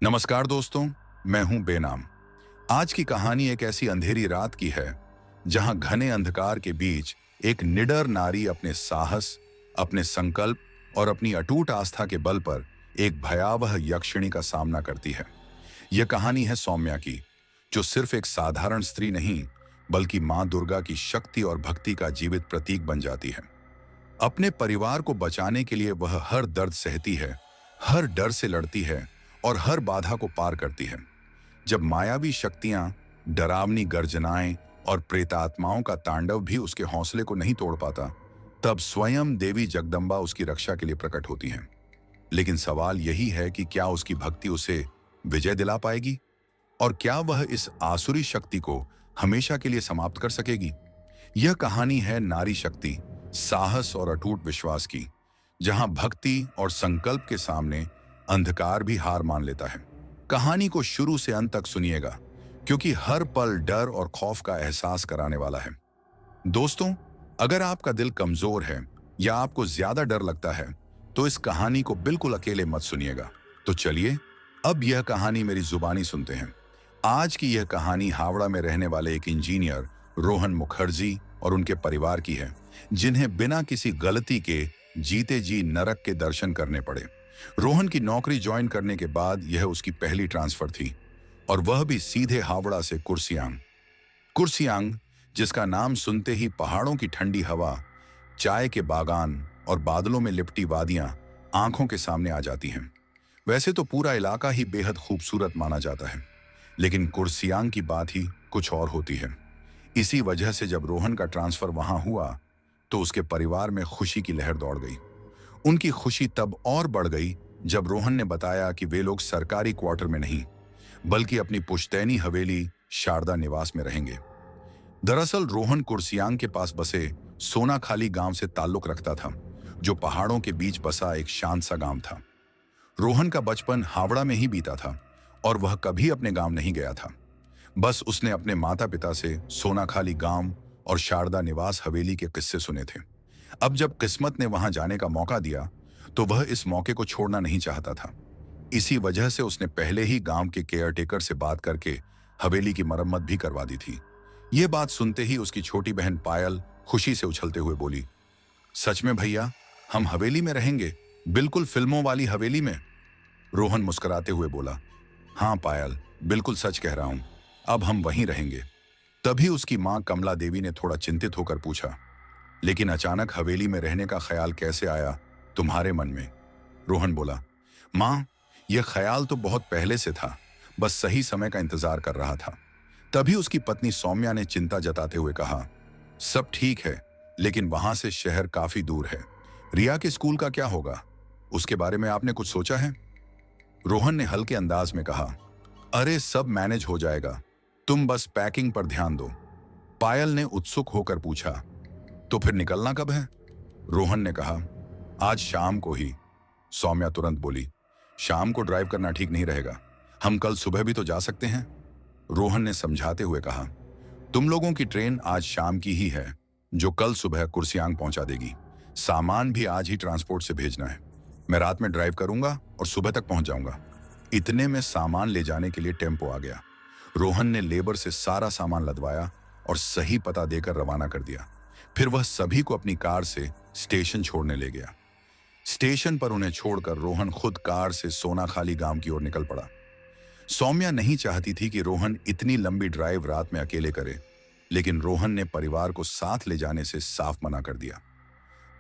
नमस्कार दोस्तों, मैं हूं बेनाम। आज की कहानी एक ऐसी अंधेरी रात की है जहां घने अंधकार के बीच एक निडर नारी अपने साहस, अपने संकल्प और अपनी अटूट आस्था के बल पर एक भयावह यक्षिणी का सामना करती है। यह कहानी है सौम्या की, जो सिर्फ एक साधारण स्त्री नहीं बल्कि मां दुर्गा की शक्ति और भक्ति का जीवित प्रतीक बन जाती है। अपने परिवार को बचाने के लिए वह हर दर्द सहती है, हर डर से लड़ती है और हर बाधा को पार करती है। जब मायावी शक्तियां, डरावनी गर्जनाएं और प्रेतात्माओं का तांडव भी उसके हौसले को नहीं तोड़ पाता, तब स्वयं देवी जगदम्बा उसकी रक्षा के लिए प्रकट होती हैं। लेकिन सवाल यही है कि क्या उसकी भक्ति उसे विजय दिला पाएगी, और क्या वह इस आसुरी शक्ति को हमेशा के लिए समाप्त कर सकेगी। यह कहानी है नारी शक्ति, साहस और अटूट विश्वास की, जहां भक्ति और संकल्प के सामने अंधकार भी हार मान लेता है। कहानी को शुरू से अंत तक सुनिएगा, क्योंकि हर पल डर और खौफ का एहसास कराने वाला है। दोस्तों, अगर आपका दिल कमजोर है या आपको ज्यादा डर लगता है, तो इस कहानी को बिल्कुल अकेले मत सुनिएगा। तो चलिए अब यह कहानी मेरी जुबानी सुनते हैं। आज की यह कहानी हावड़ा में रहने वाले एक इंजीनियर रोहन मुखर्जी और उनके परिवार की है, जिन्हें बिना किसी गलती के जीते जी नरक के दर्शन करने पड़े। रोहन की नौकरी ज्वाइन करने के बाद यह उसकी पहली ट्रांसफर थी, और वह भी सीधे हावड़ा से कुर्सियांग। कुर्सियांग, जिसका नाम सुनते ही पहाड़ों की ठंडी हवा, चाय के बागान और बादलों में लिपटी वादियां आंखों के सामने आ जाती हैं। वैसे तो पूरा इलाका ही बेहद खूबसूरत माना जाता है, लेकिन कुर्सियांग की बात ही कुछ और होती है। इसी वजह से जब रोहन का ट्रांसफर वहां हुआ, तो उसके परिवार में खुशी की लहर दौड़ गई। उनकी खुशी तब और बढ़ गई जब रोहन ने बताया कि वे लोग सरकारी क्वार्टर में नहीं, बल्कि अपनी पुश्तैनी हवेली शारदा निवास में रहेंगे। दरअसल रोहन कुर्सियांग के पास बसे सोनाखाली गांव से ताल्लुक रखता था, जो पहाड़ों के बीच बसा एक शांत सा गांव था। रोहन का बचपन हावड़ा में ही बीता था, और वह कभी अपने गांव नहीं गया था। बस उसने अपने माता पिता से सोनाखाली गांव और शारदा निवास हवेली के किस्से सुने थे। अब जब किस्मत ने वहां जाने का मौका दिया, तो वह इस मौके को छोड़ना नहीं चाहता था। इसी वजह से उसने पहले ही गांव के केयरटेकर से बात करके हवेली की मरम्मत भी करवा दी थी। ये बात सुनते ही उसकी छोटी बहन पायल खुशी से उछलते हुए बोली, सच में भैया, हम हवेली में रहेंगे, बिल्कुल फिल्मों वाली हवेली में। रोहन मुस्कुराते हुए बोला, हाँ पायल, बिल्कुल सच कह रहा हूं, अब हम वहीं रहेंगे। तभी उसकी मां कमला देवी ने थोड़ा चिंतित होकर पूछा, लेकिन अचानक हवेली में रहने का ख्याल कैसे आया तुम्हारे मन में? रोहन बोला, मां, यह ख्याल तो बहुत पहले से था, बस सही समय का इंतजार कर रहा था। तभी उसकी पत्नी सौम्या ने चिंता जताते हुए कहा, सब ठीक है, लेकिन वहां से शहर काफी दूर है। रिया के स्कूल का क्या होगा? उसके बारे में आपने कुछ सोचा है? रोहन ने हल्के अंदाज में कहा, अरे सब मैनेज हो जाएगा, तुम बस पैकिंग पर ध्यान दो। पायल ने उत्सुक होकर पूछा, तो फिर निकलना कब है? रोहन ने कहा, आज शाम को ही। सौम्या तुरंत बोली, शाम को ड्राइव करना ठीक नहीं रहेगा, हम कल सुबह भी तो जा सकते हैं। रोहन ने समझाते हुए कहा, तुम लोगों की ट्रेन आज शाम की ही है, जो कल सुबह कुर्सियांग पहुंचा देगी। सामान भी आज ही ट्रांसपोर्ट से भेजना है। मैं रात में ड्राइव करूंगा और सुबह तक पहुंच जाऊंगा। इतने में सामान ले जाने के लिए टेम्पो आ गया। रोहन ने लेबर से सारा सामान लदवाया और सही पता देकर रवाना कर दिया। फिर वह सभी को अपनी कार से स्टेशन छोड़ने ले गया। स्टेशन पर उन्हें छोड़कर रोहन खुद कार से सोनाखाली गांव की ओर निकल पड़ा। सौम्या नहीं चाहती थी कि रोहन इतनी लंबी ड्राइव रात में अकेले करे, लेकिन रोहन ने परिवार को साथ ले जाने से साफ मना कर दिया।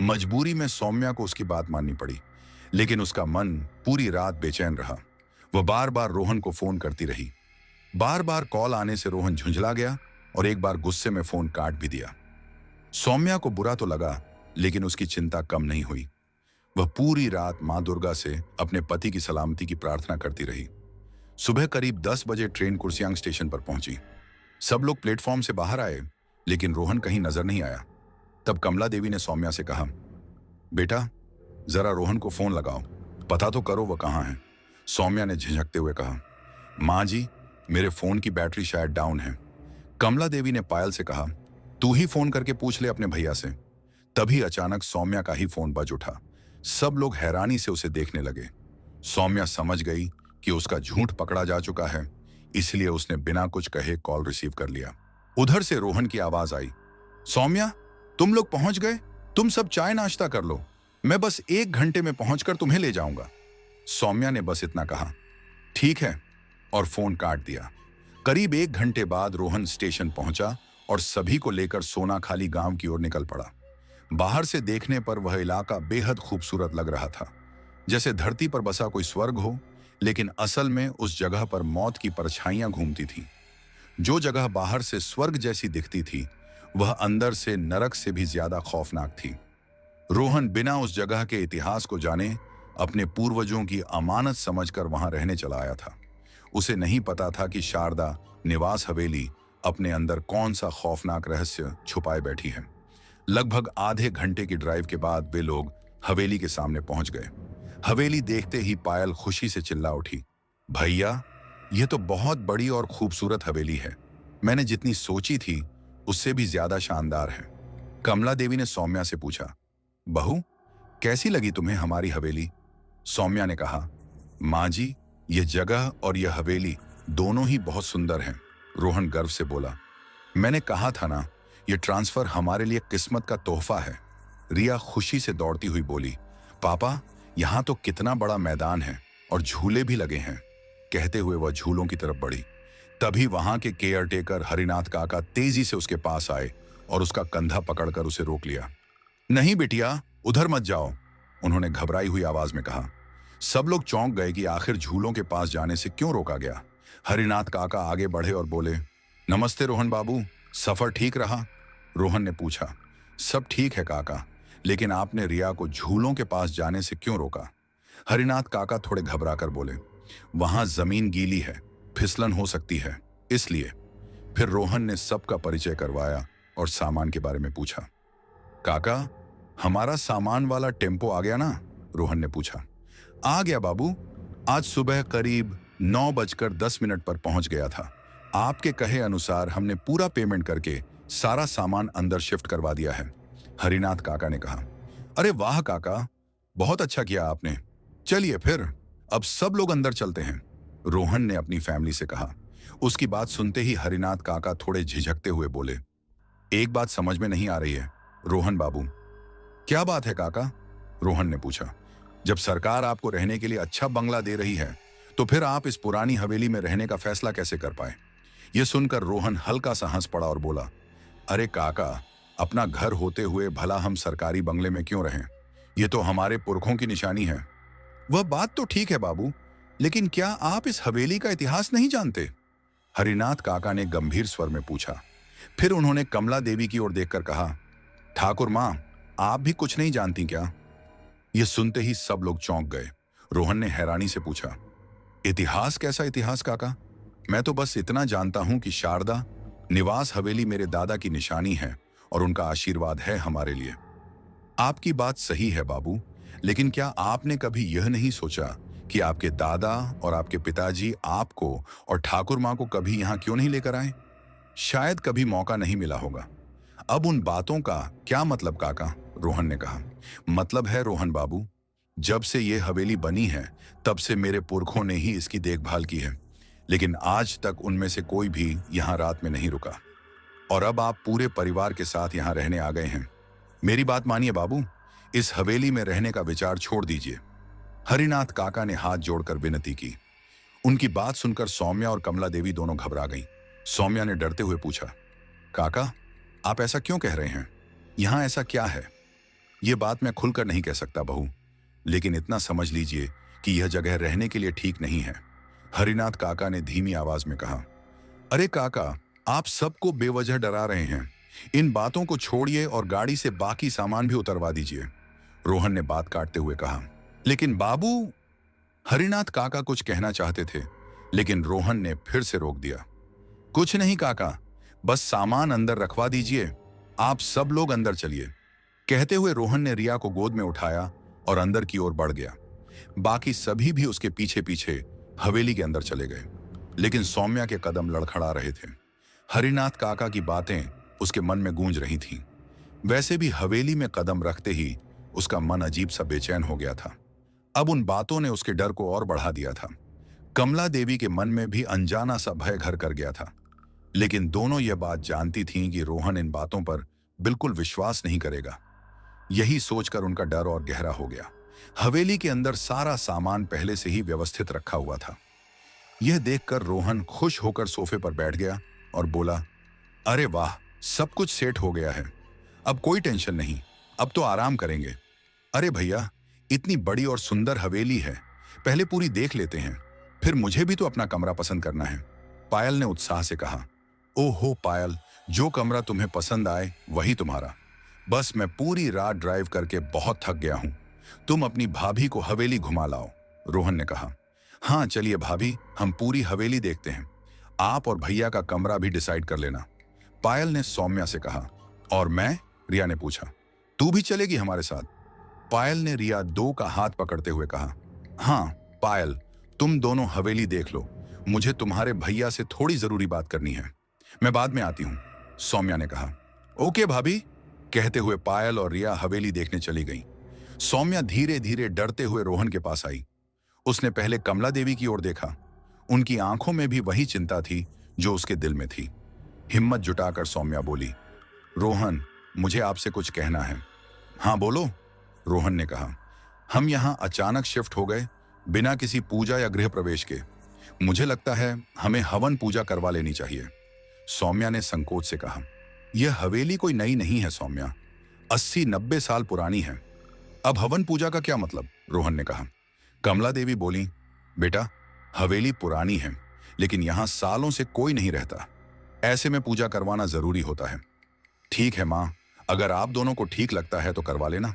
मजबूरी में सौम्या को उसकी बात माननी पड़ी, लेकिन उसका मन पूरी रात बेचैन रहा। वह बार बार रोहन को फोन करती रही। बार बार कॉल आने से रोहन झुंझला गया और एक बार गुस्से में फोन काट भी दिया। सौम्या को बुरा तो लगा, लेकिन उसकी चिंता कम नहीं हुई। वह पूरी रात मां दुर्गा से अपने पति की सलामती की प्रार्थना करती रही। सुबह करीब 10 बजे ट्रेन कुर्सियांग स्टेशन पर पहुंची। सब लोग प्लेटफॉर्म से बाहर आए, लेकिन रोहन कहीं नजर नहीं आया। तब कमला देवी ने सौम्या से कहा, बेटा, जरा रोहन को फोन लगाओ, पता तो करो वह कहाँ है। सौम्या ने झिझकते हुए कहा, माँ जी, मेरे फोन की बैटरी शायद डाउन है। कमला देवी ने पायल से कहा, तू ही फोन करके पूछ ले अपने भैया से। तभी अचानक सौम्या का ही फोन बज उठा। सब लोग हैरानी से उसे देखने लगे। सौम्या समझ गई कि उसका झूठ पकड़ा जा चुका है, इसलिए उसने बिना कुछ कहे कॉल रिसीव कर लिया। उधर से रोहन की आवाज आई, सौम्या, तुम लोग पहुंच गए? तुम सब चाय नाश्ता कर लो, मैं बस 1 घंटे में पहुंचकर तुम्हें ले जाऊंगा। सौम्या ने बस इतना कहा, ठीक है, और फोन काट दिया। करीब 1 घंटे बाद रोहन स्टेशन पहुंचा और सभी को लेकर सोनाखाली गांव की ओर निकल पड़ा। बाहर से देखने पर वह इलाका बेहद खूबसूरत लग रहा था, जैसे धरती पर बसा कोई स्वर्ग हो, लेकिन असल में उस जगह पर मौत की परछाइयां घूमती थीं। जो जगह बाहर से स्वर्ग जैसी दिखती थी, वह अंदर से नरक से भी ज्यादा खौफनाक थी। रोहन बिना उस जगह के इतिहास को जाने अपने पूर्वजों की अमानत समझकर वहां रहने चला आया था। उसे नहीं पता था कि शारदा निवास हवेली अपने अंदर कौन सा खौफनाक रहस्य छुपाए बैठी है। लगभग आधे घंटे की ड्राइव के बाद वे लोग हवेली के सामने पहुंच गए। हवेली देखते ही पायल खुशी से चिल्ला उठी, भैया, यह तो बहुत बड़ी और खूबसूरत हवेली है। मैंने जितनी सोची थी उससे भी ज्यादा शानदार है। कमला देवी ने सौम्या से पूछा, बहू, कैसी लगी तुम्हें हमारी हवेली? सौम्या ने कहा, माँ जी, यह जगह और यह हवेली दोनों ही बहुत सुंदर हैं। रोहन गर्व से बोला, मैंने कहा था ना, यह ट्रांसफर हमारे लिए किस्मत का तोहफा है। रिया खुशी से दौड़ती हुई बोली, पापा, यहाँ तो कितना बड़ा मैदान है और झूले भी लगे हैं। कहते हुए वह झूलों की तरफ बढ़ी। तभी वहां के केयरटेकर हरिनाथ काका तेजी से उसके पास आए और उसका कंधा पकड़कर उसे रोक लिया। नहीं बिटिया, उधर मत जाओ, उन्होंने घबराई हुई आवाज में कहा। सब लोग चौंक गए कि आखिर झूलों के पास जाने से क्यों रोका गया। हरिनाथ काका आगे बढ़े और बोले, नमस्ते रोहन बाबू, सफर ठीक रहा? रोहन ने पूछा, सब ठीक है काका, लेकिन आपने रिया को झूलों के पास जाने से क्यों रोका? हरिनाथ काका थोड़े घबरा कर बोले, वहां जमीन गीली है, फिसलन हो सकती है, इसलिए। फिर रोहन ने सबका परिचय करवाया और सामान के बारे में पूछा। काका, हमारा सामान वाला टेम्पो आ गया ना? रोहन ने पूछा। आ गया बाबू, आज सुबह करीब 9:10 पर पहुंच गया था। आपके कहे अनुसार हमने पूरा पेमेंट करके सारा सामान अंदर शिफ्ट करवा दिया है, हरिनाथ काका ने कहा। अरे वाह काका, बहुत अच्छा किया आपने। चलिए फिर अब सब लोग अंदर चलते हैं, रोहन ने अपनी फैमिली से कहा। उसकी बात सुनते ही हरिनाथ काका थोड़े झिझकते हुए बोले, एक बात समझ में नहीं आ रही है रोहन बाबू। क्या बात है काका? रोहन ने पूछा। जब सरकार आपको रहने के लिए अच्छा बंगला दे रही है, तो फिर आप इस पुरानी हवेली में रहने का फैसला कैसे कर पाए? यह सुनकर रोहन हल्का सा हंस पड़ा और बोला, अरे काका, अपना घर होते हुए भला हम सरकारी बंगले में क्यों रहें? यह तो हमारे पुरखों की निशानी है। वह बात तो ठीक है बाबू, लेकिन क्या आप इस हवेली का इतिहास नहीं जानते? हरिनाथ काका ने गंभीर स्वर में पूछा। फिर उन्होंने कमला देवी की ओर देखकर कहा, ठाकुर मां, आप भी कुछ नहीं जानती क्या? यह सुनते ही सब लोग चौंक गए। रोहन ने हैरानी से पूछा, इतिहास? कैसा इतिहास काका? मैं तो बस इतना जानता हूं कि शारदा निवास हवेली मेरे दादा की निशानी है और उनका आशीर्वाद है हमारे लिए। आपकी बात सही है बाबू, लेकिन क्या आपने कभी यह नहीं सोचा कि आपके दादा और आपके पिताजी आपको और ठाकुर मां को कभी यहां क्यों नहीं लेकर आए? शायद कभी मौका नहीं मिला होगा। अब उन बातों का क्या मतलब काका? रोहन ने कहा। मतलब है रोहन बाबू, जब से ये हवेली बनी है तब से मेरे पुरखों ने ही इसकी देखभाल की है, लेकिन आज तक उनमें से कोई भी यहाँ रात में नहीं रुका। और अब आप पूरे परिवार के साथ यहाँ रहने आ गए हैं। मेरी बात मानिए बाबू, इस हवेली में रहने का विचार छोड़ दीजिए। हरिनाथ काका ने हाथ जोड़कर विनती की। उनकी बात सुनकर सौम्या और कमला देवी दोनों घबरा गईं। सौम्या ने डरते हुए पूछा, काका, आप ऐसा क्यों कह रहे हैं? यहां ऐसा क्या है? यह बात मैं खुलकर नहीं कह सकता बहू, लेकिन इतना समझ लीजिए कि यह जगह रहने के लिए ठीक नहीं है, हरिनाथ काका ने धीमी आवाज में कहा। अरे काका, आप सबको बेवजह डरा रहे हैं। इन बातों को छोड़िए और गाड़ी से बाकी सामान भी उतरवा दीजिए, रोहन ने बात काटते हुए कहा। लेकिन बाबू, हरिनाथ काका कुछ कहना चाहते थे, लेकिन रोहन ने फिर से रोक दिया। कुछ नहीं काका, बस सामान अंदर रखवा दीजिए, आप सब लोग अंदर चलिए। कहते हुए रोहन ने रिया को गोद में उठाया और अंदर की ओर बढ़ गया। बाकी सभी भी उसके पीछे पीछे हवेली के अंदर चले गए, लेकिन सौम्या के कदम लड़खड़ा रहे थे। हरिनाथ काका की बातें उसके मन में गूंज रही थीं। वैसे भी हवेली में कदम रखते ही उसका मन अजीब सा बेचैन हो गया था। अब उन बातों ने उसके डर को और बढ़ा दिया था। कमला देवी के मन में भी अनजाना सा भय घर कर गया था, लेकिन दोनों ये बात जानती थीं कि रोहन इन बातों पर बिल्कुल विश्वास नहीं करेगा। यही सोचकर उनका डर और गहरा हो गया। हवेली के अंदर सारा सामान पहले से ही व्यवस्थित रखा हुआ था। यह देखकर रोहन खुश होकर सोफे पर बैठ गया और बोला, अरे वाह, सब कुछ सेट हो गया है, अब कोई टेंशन नहीं, अब तो आराम करेंगे। अरे भैया, इतनी बड़ी और सुंदर हवेली है, पहले पूरी देख लेते हैं, फिर मुझे भी तो अपना कमरा पसंद करना है, पायल ने उत्साह से कहा। ओहो पायल, जो कमरा तुम्हें पसंद आए वही तुम्हारा। बस मैं पूरी रात ड्राइव करके बहुत थक गया हूं, तुम अपनी भाभी को हवेली घुमा लाओ, रोहन ने कहा। हाँ चलिए भाभी, हम पूरी हवेली देखते हैं, आप और भैया का कमरा भी डिसाइड कर लेना, पायल ने सौम्या से कहा। और मैं, रिया ने पूछा, तू भी चलेगी हमारे साथ? पायल ने रिया दो का हाथ पकड़ते हुए कहा। हाँ पायल, तुम दोनों हवेली देख लो, मुझे तुम्हारे भैया से थोड़ी जरूरी बात करनी है, मैं बाद में आती हूं, सौम्या ने कहा। ओके भाभी, कहते हुए पायल और रिया हवेली देखने चली गईं। सौम्या धीरे धीरे डरते हुए रोहन के पास आई। उसने पहले कमला देवी की ओर देखा, उनकी आंखों में भी वही चिंता थी जो उसके दिल में थी। हिम्मत जुटाकर सौम्या बोली, रोहन, मुझे आपसे कुछ कहना है। हाँ बोलो, रोहन ने कहा। हम यहाँ अचानक शिफ्ट हो गए, बिना किसी पूजा या गृह प्रवेश के, मुझे लगता है हमें हवन पूजा करवा लेनी चाहिए, सौम्या ने संकोच से कहा। यह हवेली कोई नई नहीं है सौम्या, 80-90 साल पुरानी है, अब हवन पूजा का क्या मतलब, रोहन ने कहा। कमला देवी बोली, बेटा, हवेली पुरानी है, लेकिन यहाँ सालों से कोई नहीं रहता, ऐसे में पूजा करवाना जरूरी होता है। ठीक है माँ, अगर आप दोनों को ठीक लगता है तो करवा लेना,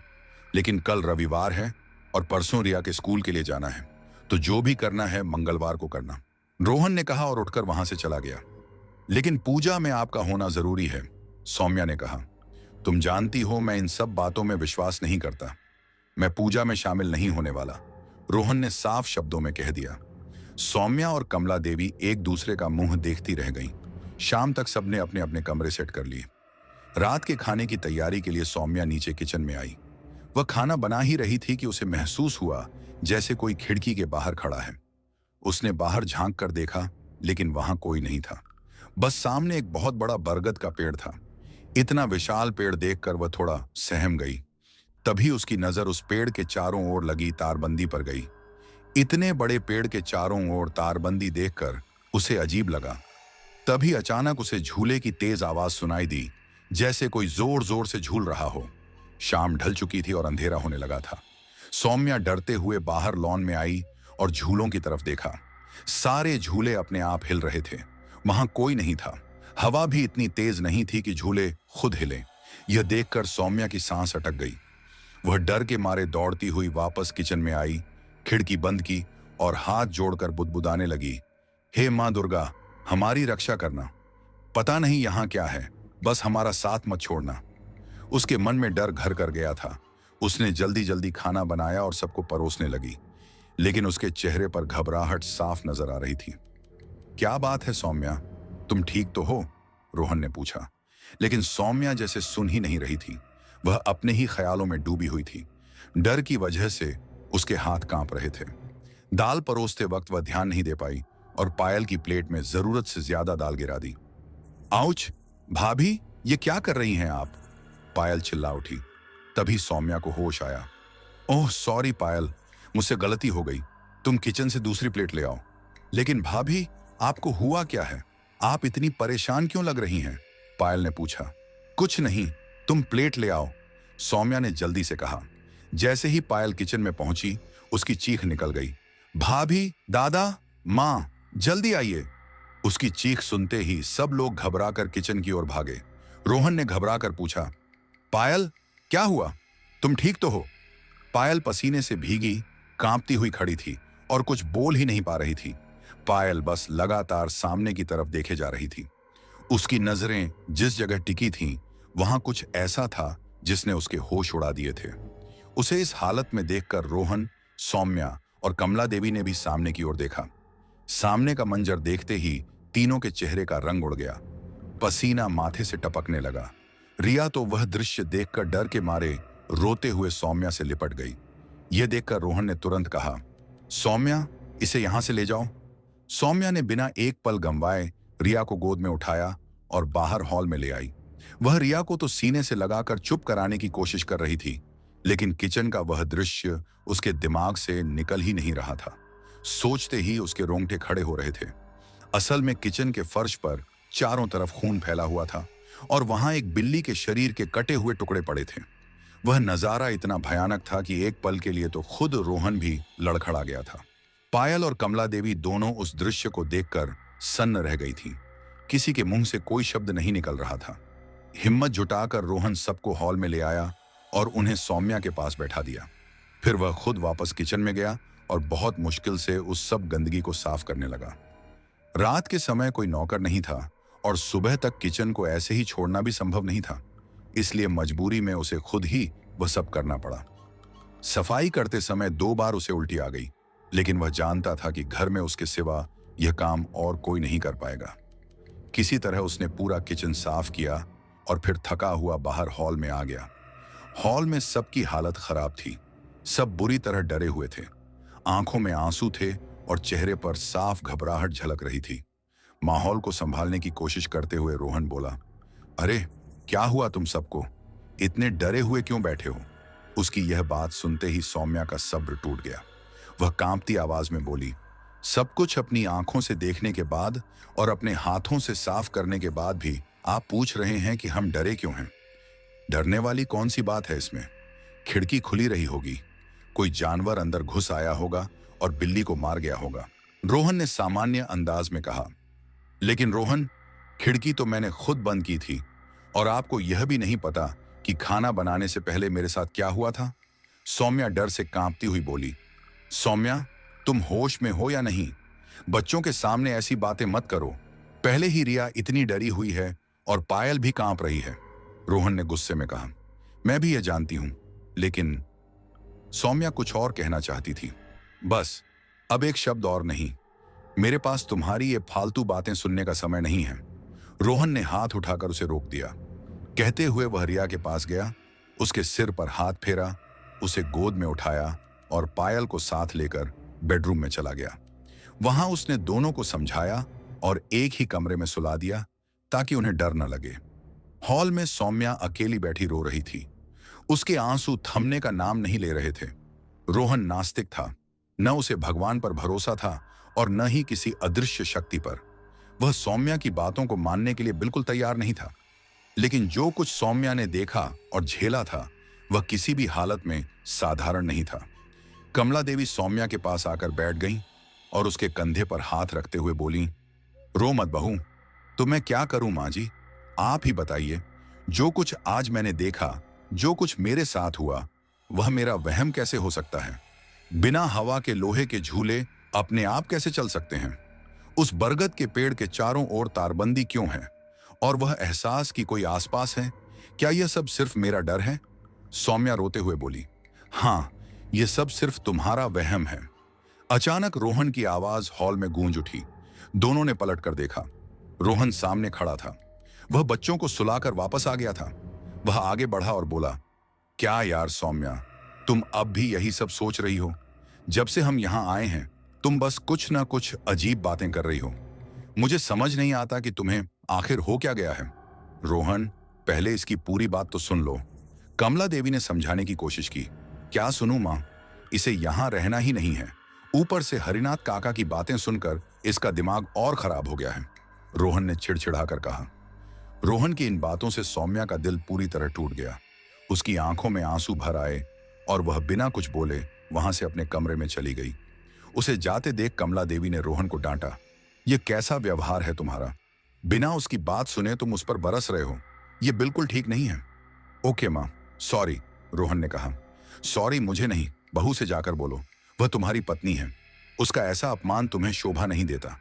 लेकिन कल रविवार है और परसों रिया के स्कूल के लिए जाना है, तो जो भी करना है मंगलवार को करना, रोहन ने कहा और उठकर वहां से चला गया। लेकिन पूजा में आपका होना जरूरी है, सौम्या ने कहा। तुम जानती हो मैं इन सब बातों में विश्वास नहीं करता, मैं पूजा में शामिल नहीं होने वाला, रोहन ने साफ शब्दों में कह दिया। सौम्या और कमला देवी एक दूसरे का मुंह देखती रह गईं। शाम तक सबने अपने अपने कमरे सेट कर लिए। रात के खाने की तैयारी के लिए सौम्या नीचे किचन में आई। वह खाना बना ही रही थी कि उसे महसूस हुआ जैसे कोई खिड़की के बाहर खड़ा है। उसने बाहर झांक कर देखा, लेकिन वहां कोई नहीं था, बस सामने एक बहुत बड़ा बरगद का पेड़ था। इतना विशाल पेड़ देखकर वह थोड़ा सहम गई। तभी उसकी नजर उस पेड़ के चारों ओर लगी तारबंदी पर गई। इतने बड़े पेड़ के चारों ओर तारबंदी देखकर उसे अजीब लगा। तभी अचानक उसे झूले की तेज आवाज सुनाई दी, जैसे कोई जोर जोर से झूल रहा हो। शाम ढल चुकी थी और अंधेरा होने लगा था। सौम्या डरते हुए बाहर लॉन में आई और झूलों की तरफ देखा। सारे झूले अपने आप हिल रहे थे, वहां कोई नहीं था। हवा भी इतनी तेज नहीं थी कि झूले खुद हिले। यह देखकर सौम्या की सांस अटक गई। वह डर के मारे दौड़ती हुई वापस किचन में आई, खिड़की बंद की और हाथ जोड़कर बुदबुदाने लगी, हे मां दुर्गा, हमारी रक्षा करना, पता नहीं यहां क्या है, बस हमारा साथ मत छोड़ना। उसके मन में डर घर कर गया था। उसने जल्दी जल्दी खाना बनाया और सबको परोसने लगी, लेकिन उसके चेहरे पर घबराहट साफ नजर आ रही थी। क्या बात है सौम्या, तुम ठीक तो हो, रोहन ने पूछा। लेकिन सौम्या जैसे सुन ही नहीं रही थी, वह अपने ही ख्यालों में डूबी हुई थी। डर की वजह से उसके हाथ कांप रहे थे। दाल परोसते वक्त वह ध्यान नहीं दे पाई और पायल की प्लेट में जरूरत से ज्यादा दाल गिरा दी। आउच, भाभी, ये क्या कर रही हैं आप, पायल चिल्ला उठी। तभी सौम्या को होश आया। ओह सॉरी पायल, मुझसे गलती हो गई, तुम किचन से दूसरी प्लेट ले आओ। लेकिन भाभी, आपको हुआ क्या है, आप इतनी परेशान क्यों लग रही हैं, पायल ने पूछा। कुछ नहीं, तुम प्लेट ले आओ, सौम्या ने जल्दी से कहा। जैसे ही पायल किचन में पहुंची, उसकी चीख निकल गई, भाभी, दादा, मां, जल्दी आइए। उसकी चीख सुनते ही सब लोग घबराकर किचन की ओर भागे। रोहन ने घबराकर पूछा, पायल, क्या हुआ, तुम ठीक तो हो? पायल पसीने से भीगी, कांपती हुई खड़ी थी और कुछ बोल ही नहीं पा रही थी। पायल बस लगातार सामने की तरफ देखे जा रही थी। उसकी नजरें जिस जगह टिकी थीं, वहां कुछ ऐसा था जिसने उसके होश उड़ा दिए थे। उसे इस हालत में देखकर रोहन, सौम्या और कमला देवी ने भी सामने की ओर देखा। सामने का मंजर देखते ही तीनों के चेहरे का रंग उड़ गया, पसीना माथे से टपकने लगा। रिया तो वह दृश्य देखकर डर के मारे रोते हुए सौम्या से लिपट गई। यह देखकर रोहन ने तुरंत कहा, सौम्या, इसे यहां से ले जाओ, सौम्या ने बिना एक पल गंवाए रिया को गोद में उठाया और बाहर हॉल में ले आई। वह रिया को तो सीने से लगाकर चुप कराने की कोशिश कर रही थी, लेकिन किचन का वह दृश्य उसके दिमाग से निकल ही नहीं रहा था। सोचते ही उसके रोंगटे खड़े हो रहे थे। असल में किचन के फर्श पर चारों तरफ खून फैला हुआ था और वहां एक बिल्ली के शरीर के कटे हुए टुकड़े पड़े थे। वह नजारा इतना भयानक था कि एक पल के लिए तो खुद रोहन भी लड़खड़ा गया था। पायल और कमला देवी दोनों उस दृश्य को देखकर सन्न रह गई थीं। किसी के मुंह से कोई शब्द नहीं निकल रहा था। हिम्मत जुटाकर रोहन सबको हॉल में ले आया और उन्हें सौम्या के पास बैठा दिया। फिर वह खुद वापस किचन में गया और बहुत मुश्किल से उस सब गंदगी को साफ करने लगा। रात के समय कोई नौकर नहीं था और सुबह तक किचन को ऐसे ही छोड़ना भी संभव नहीं था, इसलिए मजबूरी में उसे खुद ही वह सब करना पड़ा। सफाई करते समय 2 बार उसे उल्टी आ गई, लेकिन वह जानता था कि घर में उसके सिवा यह काम और कोई नहीं कर पाएगा। किसी तरह उसने पूरा किचन साफ किया और फिर थका हुआ बाहर हॉल में आ गया। हॉल में सबकी हालत खराब थी। सब बुरी तरह डरे हुए थे। आंखों में आंसू थे और चेहरे पर साफ घबराहट झलक रही थी। माहौल को संभालने की कोशिश करते हुए रोहन बोला, अरे क्या हुआ तुम सबको? इतने डरे हुए क्यों बैठे हो? उसकी यह बात सुनते ही सौम्या का सब्र टूट गया। वह कांपती आवाज में बोली, सब कुछ अपनी आंखों से देखने के बाद और अपने हाथों से साफ करने के बाद भी आप पूछ रहे हैं कि हम डरे क्यों हैं? डरने वाली कौन सी बात है इसमें? खिड़की खुली रही होगी, कोई जानवर अंदर घुस आया होगा और बिल्ली को मार गया होगा, रोहन ने सामान्य अंदाज में कहा। लेकिन रोहन, खिड़की तो मैंने खुद बंद की थी और आपको यह भी नहीं पता कि खाना बनाने से पहले मेरे साथ क्या हुआ था? सौम्या डर से कांपती हुई बोली। सौम्या, तुम होश में हो या नहीं? बच्चों के सामने ऐसी बातें मत करो। पहले ही रिया इतनी डरी हुई है और पायल भी कांप रही है, रोहन ने गुस्से में कहा। मैं भी यह जानती हूं, लेकिन सौम्या कुछ और कहना चाहती थी। बस अब एक शब्द और नहीं, मेरे पास तुम्हारी ये फालतू बातें सुनने का समय नहीं है, रोहन ने हाथ उठाकर उसे रोक दिया। कहते हुए वह रिया के पास गया, उसके सिर पर हाथ फेरा, उसे गोद में उठाया और पायल को साथ लेकर बेडरूम में चला गया। वहां उसने दोनों को समझाया और एक ही कमरे में सुला दिया ताकि उन्हें डर न लगे। हॉल में सौम्या अकेली बैठी रो रही थी। उसके आंसू थमने का नाम नहीं ले रहे थे। रोहन नास्तिक था, न उसे भगवान पर भरोसा था और न ही किसी अदृश्य शक्ति पर। वह सौम्या की बातों को मानने के लिए बिल्कुल तैयार नहीं था, लेकिन जो कुछ सौम्या ने देखा और झेला था वह किसी भी हालत में साधारण नहीं था। कमला देवी सौम्या के पास आकर बैठ गईं और उसके कंधे पर हाथ रखते हुए बोली, रो मत बहू, तो मैं क्या करूं मां जी? आप ही बताइए, जो कुछ आज मैंने देखा, जो कुछ मेरे साथ हुआ, वह मेरा वहम कैसे हो सकता है? बिना हवा के लोहे के झूले अपने आप कैसे चल सकते हैं? उस बरगद के पेड़ के चारों ओर तारबंदी क्यों है? और वह एहसास कि कोई आसपास है, क्या यह सब सिर्फ मेरा डर है? सौम्या रोते हुए बोली, हाँ, यह सब सिर्फ तुम्हारा वहम है। अचानक रोहन की आवाज हॉल में गूंज उठी। दोनों ने पलट कर देखा। रोहन सामने खड़ा था। वह बच्चों को सुलाकर वापस आ गया था। वह आगे बढ़ा और बोला, क्या यार सौम्या, तुम अब भी यही सब सोच रही हो? जब से हम यहां आए हैं तुम बस कुछ ना कुछ अजीब बातें कर रही हो। मुझे समझ नहीं आता कि तुम्हें आखिर हो क्या गया है। रोहन, पहले इसकी पूरी बात तो सुन लो। कमला देवी ने समझाने की कोशिश की। क्या सुनूं मां, इसे यहां रहना ही नहीं है। ऊपर से हरिनाथ काका की बातें सुनकर इसका दिमाग और खराब हो गया है, रोहन ने चिड़चिड़ाकर कहा। रोहन की इन बातों से सौम्या का दिल पूरी तरह टूट गया। उसकी आंखों में आंसू भर आए और वह बिना कुछ बोले वहां से अपने कमरे में चली गई। उसे जाते देख कमला देवी ने रोहन को डांटा, यह कैसा व्यवहार है तुम्हारा? बिना उसकी बात सुने तुम उस पर बरस रहे हो, यह बिल्कुल ठीक नहीं है। ओके मां, सॉरी, रोहन ने कहा। सॉरी मुझे नहीं, बहू से जाकर बोलो, वह तुम्हारी पत्नी है। उसका ऐसा अपमान तुम्हें शोभा नहीं देता।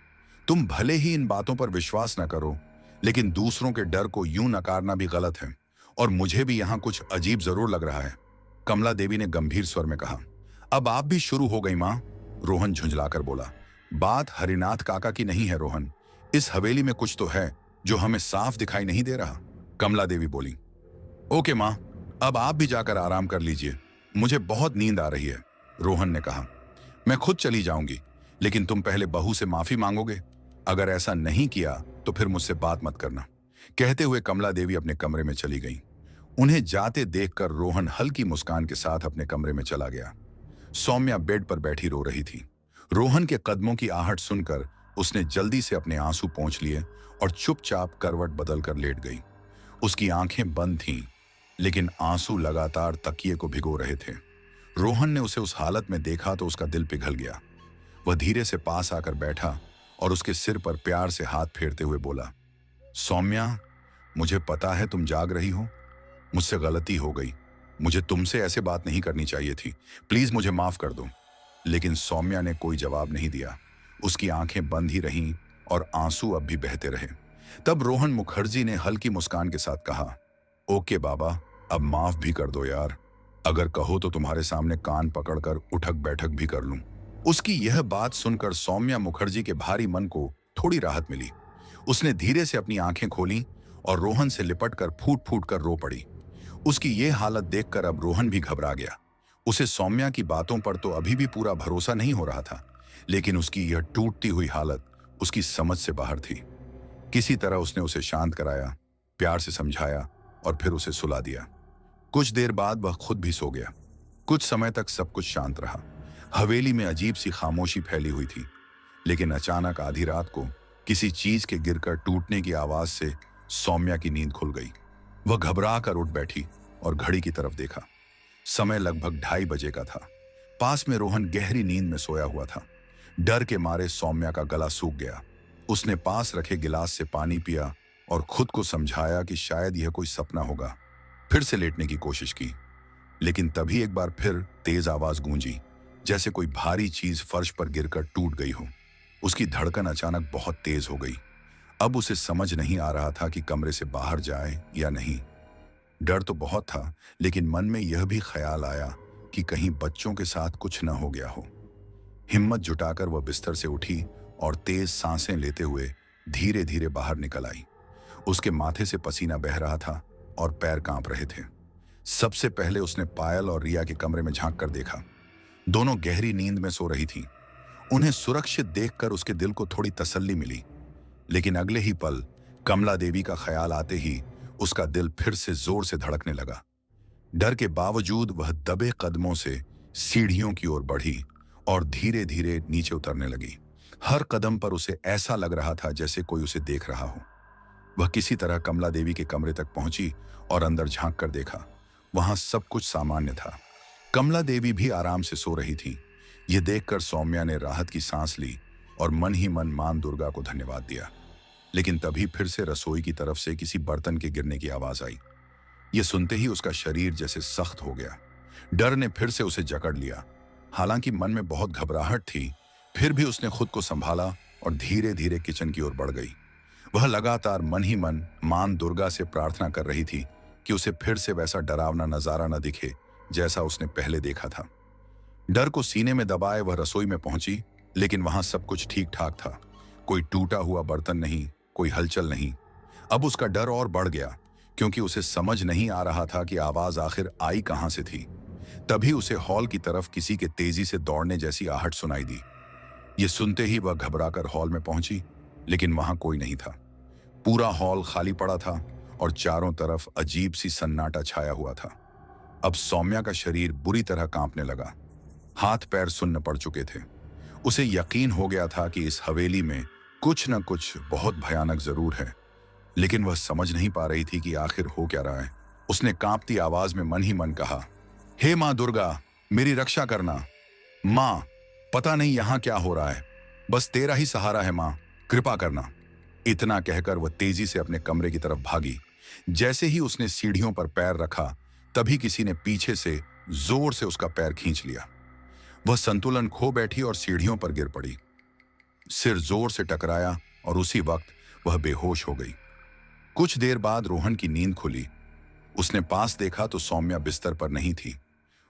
तुम भले ही इन बातों पर विश्वास न करो, लेकिन दूसरों के डर को यूं नकारना भी गलत है और मुझे भी यहां कुछ अजीब जरूर लग रहा है, कमला देवी ने गंभीर स्वर में कहा। अब आप भी शुरू हो गई मां, रोहन झुंझलाकर बोला। बात हरिनाथ काका की नहीं है रोहन, इस हवेली में कुछ तो है जो हमें साफ दिखाई नहीं दे रहा, कमला देवी बोली। ओके मां, अब आप भी जाकर आराम कर लीजिए, मुझे बहुत नींद आ रही है, रोहन ने कहा। मैं खुद चली जाऊंगी, लेकिन तुम पहले बहू से माफी मांगोगे। अगर ऐसा नहीं किया तो फिर मुझसे बात मत करना। कहते हुए कमला देवी अपने कमरे में चली गई। उन्हें जाते देखकर रोहन हल्की मुस्कान के साथ अपने कमरे में चला गया। सौम्या बेड पर बैठी रो रही थी। रोहन के कदमों की आहट सुनकर उसने जल्दी से अपने आंसू पोंछ लिए और चुपचाप करवट बदलकर लेट गई। उसकी आंखें बंद थीं, लेकिन आंसू लगातार तकिए को भिगो रहे थे। रोहन ने उसे उस हालत में देखा तो उसका दिल पिघल गया। वह धीरे से पास आकर बैठा और उसके सिर पर प्यार से हाथ फेरते हुए बोला, सौम्या, मुझे पता है तुम जाग रही हो। मुझसे गलती हो गई। मुझे तुमसे ऐसे बात नहीं करनी चाहिए थी। प्लीज मुझे माफ कर दो। लेकिन सौम्या ने कोई जवाब नहीं दिया। उसकी आंखें बंद ही रहीं और आंसू अब भी बहते रहे। तब रोहन मुखर्जी ने हल्की मुस्कान के साथ कहा, ओके बाबा, अब माफ भी कर दो यार। अगर कहो तो तुम्हारे सामने कान पकड़कर उठक बैठक भी कर लूं। उसकी यह बात सुनकर सौम्या मुखर्जी के भारी मन को थोड़ी राहत मिली। उसने धीरे से अपनी आंखें खोलीं और रोहन से लिपटकर फूट फूट कर रो पड़ी। उसकी ये हालत देखकर अब रोहन भी घबरा गया। उसे सौम्या की बातों पर तो अभी भी पूरा भरोसा नहीं हो रहा था, लेकिन उसकी यह टूटती हुई हालत उसकी समझ से बाहर थी। किसी तरह उसने उसे शांत कराया, प्यार से समझाया और फिर उसे सुला दिया। कुछ देर बाद वह खुद भी सो गया। कुछ समय तक सब कुछ शांत रहा। हवेली में अजीब सी खामोशी फैली हुई थी, लेकिन अचानक आधी रात को किसी चीज के गिरकर टूटने की आवाज से सौम्या की नींद खुल गई। वह घबरा कर उठ बैठी और घड़ी की तरफ देखा। समय लगभग 2:30 बजे का था। पास में रोहन गहरी नींद में सोया हुआ था। डर के मारे सौम्या का गला सूख गया। उसने पास रखे गिलास से पानी पिया और खुद को समझाया कि शायद यह कोई सपना होगा। फिर से लेटने की कोशिश की, लेकिन तभी एक बार फिर तेज आवाज गूंजी, जैसे कोई भारी चीज फर्श पर गिरकर टूट गई हो। उसकी धड़कन अचानक बहुत तेज हो गई। अब उसे समझ नहीं आ रहा था कि कमरे से बाहर जाए या नहीं। डर तो बहुत था, लेकिन मन में यह भी ख्याल आया कि कहीं बच्चों के साथ कुछ न हो गया हो। हिम्मत जुटाकर वह बिस्तर से उठी और तेज सांसें लेते हुए धीरे धीरे बाहर निकल आई। उसके माथे से पसीना बह रहा था और पैर कांप रहे थे। सबसे पहले उसने पायल और रिया के कमरे में झांक कर देखा। दोनों गहरी नींद में सो रही थीं। उन्हें सुरक्षित देखकर उसके दिल को थोड़ी तसल्ली मिली, लेकिन अगले ही पल कमला देवी का ख्याल आते ही उसका दिल फिर से जोर से धड़कने लगा। डर के बावजूद वह दबे कदमों से सीढ़ियों की ओर बढ़ी और धीरे धीरे नीचे उतरने लगी। हर कदम पर उसे ऐसा लग रहा था जैसे कोई उसे देख रहा हो। वह किसी तरह कमला देवी के कमरे तक पहुंची और अंदर झांक कर देखा। वहां सब कुछ सामान्य था। कमला देवी भी आराम से सो रही थी। यह देखकर सौम्या ने राहत की सांस ली और मन ही मन मां दुर्गा को धन्यवाद दिया। लेकिन तभी फिर से रसोई की तरफ से किसी बर्तन के गिरने की आवाज आई। यह सुनते ही उसका शरीर जैसे सख्त हो गया। डर ने फिर से उसे जकड़ लिया। हालांकि मन में बहुत घबराहट थी, फिर भी उसने खुद को संभाला और धीरे धीरे किचन की ओर बढ़ गई। वह लगातार मन ही मन मां दुर्गा से प्रार्थना कर रही थी कि उसे फिर से वैसा डरावना नजारा न दिखे जैसा उसने पहले देखा था। डर को सीने में दबाए वह रसोई में पहुंची, लेकिन वहां सब कुछ ठीक ठाक था। कोई टूटा हुआ बर्तन नहीं, कोई हलचल नहीं। अब उसका डर और बढ़ गया, क्योंकि उसे समझ नहीं आ रहा था कि आवाज आखिर आई कहां से थी। तभी उसे हॉल की तरफ किसी के तेजी से दौड़ने जैसी आहट सुनाई दी। ये सुनते ही वह घबराकर हॉल में पहुंची, लेकिन वहां कोई नहीं था। पूरा हॉल खाली पड़ा था और चारों तरफ अजीब सी सन्नाटा छाया हुआ था। अब सौम्या का शरीर बुरी तरह कांपने लगा। हाथ पैर सुन्न पड़ चुके थे। उसे यकीन हो गया था कि इस हवेली में कुछ न कुछ बहुत भयानक जरूर है, लेकिन वह समझ नहीं पा रही थी कि आखिर हो क्या रहा है। उसने कांपती आवाज में मन ही मन कहा, हे मां दुर्गा, मेरी रक्षा करना। मां, पता नहीं यहां क्या हो रहा है, बस तेरा ही सहारा है मां, कृपा करना। इतना कहकर वह तेजी से अपने कमरे की तरफ भागी। जैसे ही उसने सीढ़ियों पर पैर रखा, तभी किसी ने पीछे से जोर से उसका पैर खींच लिया। वह संतुलन खो बैठी और सीढ़ियों पर गिर पड़ी। सिर जोर से टकराया और उसी वक्त वह बेहोश हो गई। कुछ देर बाद रोहन की नींद खुली। उसने पास देखा तो सौम्या बिस्तर पर नहीं थी।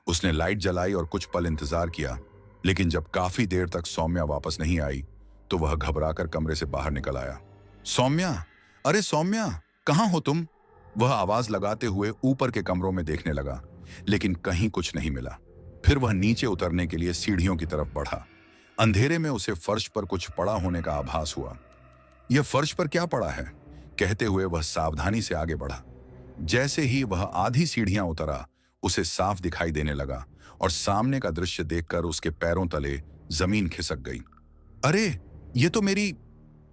उसने लाइट जलाई और कुछ पल इंतजार किया, लेकिन जब काफी देर तक सौम्या वापस नहीं आई तो वह घबराकर कमरे से बाहर निकल आया। सौम्या, अरे सौम्या, कहां हो तुम? वह आवाज लगाते हुए ऊपर के कमरों में देखने लगा, लेकिन कहीं कुछ नहीं मिला। फिर वह नीचे उतरने के लिए सीढ़ियों की तरफ बढ़ा। अंधेरे में उसे फर्श पर कुछ पड़ा होने का आभास हुआ। यह फर्श पर क्या पड़ा है, कहते हुए वह सावधानी से आगे बढ़ा। जैसे ही वह आधी सीढ़ियां उतरा, उसे साफ दिखाई देने लगा और सामने का दृश्य देखकर उसके पैरों तले जमीन खिसक गई। अरे, ये तो मेरी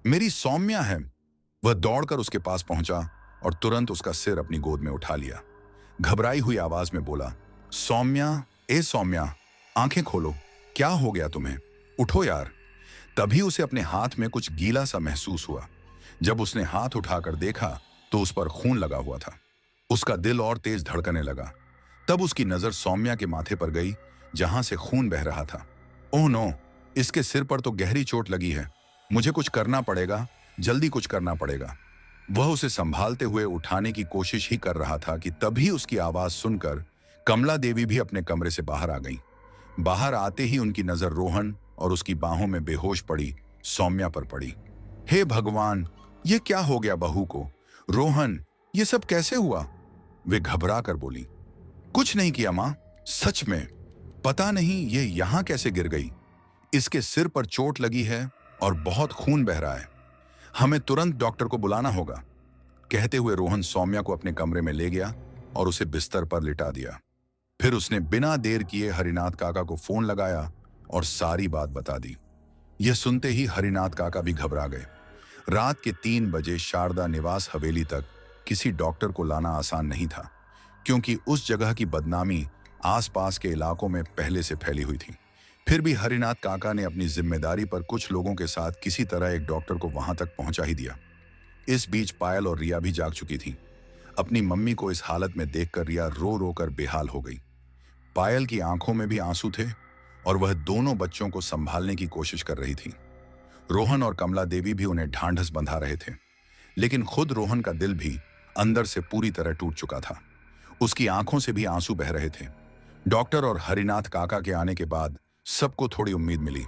मेरी सौम्या है। वह दौड़कर उसके पास पहुंचा और तुरंत उसका सिर अपनी गोद में उठा लिया। घबराई हुई आवाज में बोला, सौम्या, ए सौम्या, आंखें खोलो, क्या हो गया तुम्हें? उठो यार। तभी उसे अपने हाथ में कुछ गीला सा महसूस हुआ। जब उसने हाथ उठाकर देखा तो उस पर खून लगा हुआ था। उसका दिल और तेज धड़कने लगा। तब उसकी नजर सौम्या के माथे पर गई, जहां से खून बह रहा था। ओह नो, इसके सिर पर तो गहरी चोट लगी है। मुझे कुछ करना पड़ेगा, जल्दी कुछ करना पड़ेगा। वह उसे संभालते हुए उठाने की कोशिश ही कर रहा था कि तभी उसकी आवाज सुनकर कमला देवी भी अपने कमरे से बाहर आ गईं। बाहर आते ही उनकी नजर रोहन और उसकी बाहों में बेहोश पड़ी सौम्या पर पड़ी। हे भगवान, ये क्या हो गया बहू को? रोहन, ये सब कैसे हुआ? वे घबरा कर बोली। कुछ नहीं किया मां, सच में। पता नहीं ये यहां कैसे गिर गई। इसके सिर पर चोट लगी है और बहुत खून बह रहा है। हमें तुरंत डॉक्टर को बुलाना होगा। कहते हुए रोहन सौम्या को अपने कमरे में ले गया और उसे बिस्तर पर लिटा दिया। फिर उसने बिना देर किए हरिनाथ काका को फोन लगाया और सारी बात बता दी। यह सुनते ही हरिनाथ काका भी घबरा गए। रात के 3 बजे शारदा निवास हवेली तक किसी डॉक्टर को लाना आसान नहीं था, क्योंकि उस जगह की बदनामी आसपास के इलाकों में पहले से फैली हुई थी। फिर भी हरिनाथ काका ने अपनी जिम्मेदारी पर कुछ लोगों के साथ किसी तरह एक डॉक्टर को वहां तक पहुंचा ही दिया। इस बीच पायल और रिया भी जाग चुकी थी। अपनी मम्मी को इस हालत में देखकर रिया रो रो कर बेहाल हो गई। पायल की आंखों में भी आंसू थे और वह दोनों बच्चों को संभालने की कोशिश कर रही थी। रोहन और कमला देवी भी उन्हें ढांढस बंधा रहे थे, लेकिन खुद रोहन का दिल भी अंदर से पूरी तरह टूट चुका था। उसकी आंखों से भी आंसू बह रहे थे। डॉक्टर और हरिनाथ काका के आने के बाद सबको थोड़ी उम्मीद मिली।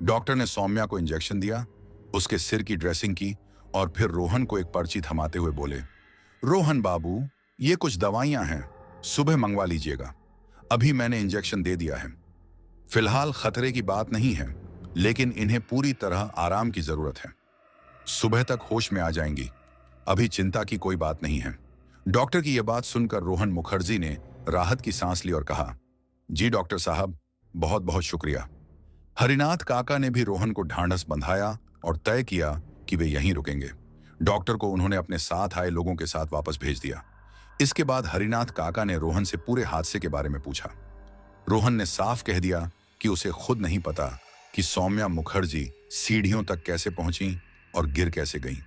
डॉक्टर ने सौम्या को इंजेक्शन दिया, उसके सिर की ड्रेसिंग की और फिर रोहन को एक पर्ची थमाते हुए बोले, रोहन बाबू, ये कुछ दवाइयां हैं, सुबह मंगवा लीजिएगा। अभी मैंने इंजेक्शन दे दिया है। फिलहाल खतरे की बात नहीं है, लेकिन इन्हें पूरी तरह आराम की जरूरत है। सुबह तक होश में आ जाएंगी। अभी चिंता की कोई बात नहीं है। डॉक्टर की यह बात सुनकर रोहन मुखर्जी ने राहत की सांस ली और कहा, जी डॉक्टर साहब, बहुत बहुत शुक्रिया। हरिनाथ काका ने भी रोहन को ढांढस बंधाया और तय किया कि वे यहीं रुकेंगे। डॉक्टर को उन्होंने अपने साथ आए लोगों के साथ वापस भेज दिया। इसके बाद हरिनाथ काका ने रोहन से पूरे हादसे के बारे में पूछा। रोहन ने साफ कह दिया कि उसे खुद नहीं पता कि सौम्या मुखर्जी सीढ़ियों तक कैसे पहुंची और गिर कैसे गईं।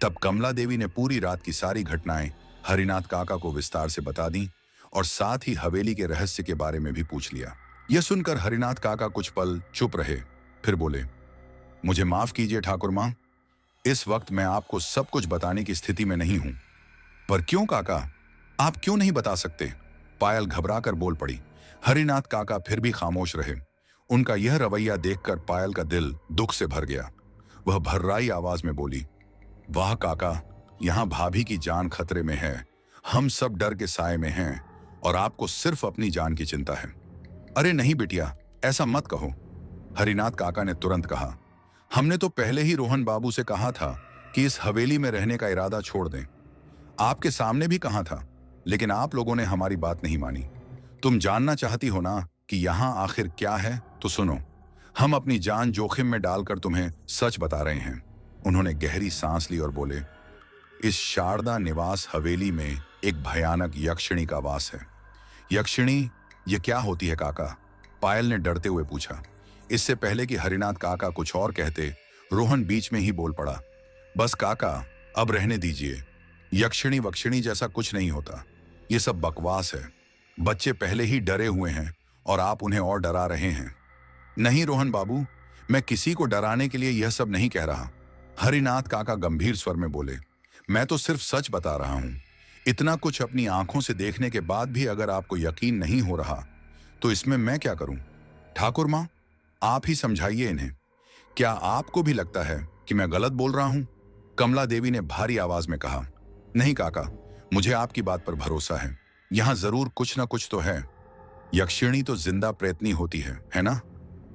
तब कमला देवी ने पूरी रात की सारी घटनाएं हरिनाथ काका को विस्तार से बता दी और साथ ही हवेली के रहस्य के बारे में भी पूछ लिया। यह सुनकर हरिनाथ काका कुछ पल चुप रहे, फिर बोले, मुझे माफ कीजिए ठाकुर मां, इस वक्त मैं आपको सब कुछ बताने की स्थिति में नहीं हूं। पर क्यों काका, आप क्यों नहीं बता सकते? पायल घबराकर बोल पड़ी। हरिनाथ काका फिर भी खामोश रहे। उनका यह रवैया देखकर पायल का दिल दुख से भर गया। वह भर्राई आवाज में बोली, वाह काका, यहां भाभी की जान खतरे में है। हम सब डर के साए में हैं और आपको सिर्फ अपनी जान की चिंता है। अरे नहीं बिटिया, ऐसा मत कहो। हरिनाथ काका ने तुरंत कहा, हमने तो पहले ही रोहन बाबू से कहा था कि इस हवेली में रहने का इरादा छोड़ दें। आपके सामने भी कहा था, लेकिन आप लोगों ने हमारी बात नहीं मानी। तुम जानना चाहती हो ना कि यहां आखिर क्या है? तो सुनो, हम अपनी जान जोखिम में डालकर तुम्हें सच बता रहे हैं। उन्होंने गहरी सांस ली और बोले, इस शारदा निवास हवेली में एक भयानक यक्षिणी का वास है। यक्षिणी, ये क्या होती है काका? पायल ने डरते हुए पूछा। इससे पहले कि हरिनाथ काका कुछ और कहते, रोहन बीच में ही बोल पड़ा, बस काका, अब रहने दीजिए। यक्षिणी वक्षिणी जैसा कुछ नहीं होता। ये सब बकवास है। बच्चे पहले ही डरे हुए हैं और आप उन्हें और डरा रहे हैं। नहीं रोहन बाबू, मैं किसी को डराने के लिए यह सब नहीं कह रहा। हरिनाथ काका गंभीर स्वर में बोले, मैं तो सिर्फ सच बता रहा हूं। इतना कुछ अपनी आंखों से देखने के बाद भी अगर आपको यकीन नहीं हो रहा तो इसमें मैं क्या करूं? ठाकुर मां, आप ही समझाइए इन्हें। क्या आपको भी लगता है कि मैं गलत बोल रहा हूं? कमला देवी ने भारी आवाज में कहा, नहीं काका, मुझे आपकी बात पर भरोसा है। यहां जरूर कुछ ना कुछ तो है। यक्षिणी तो जिंदा प्रेतनी होती है ना?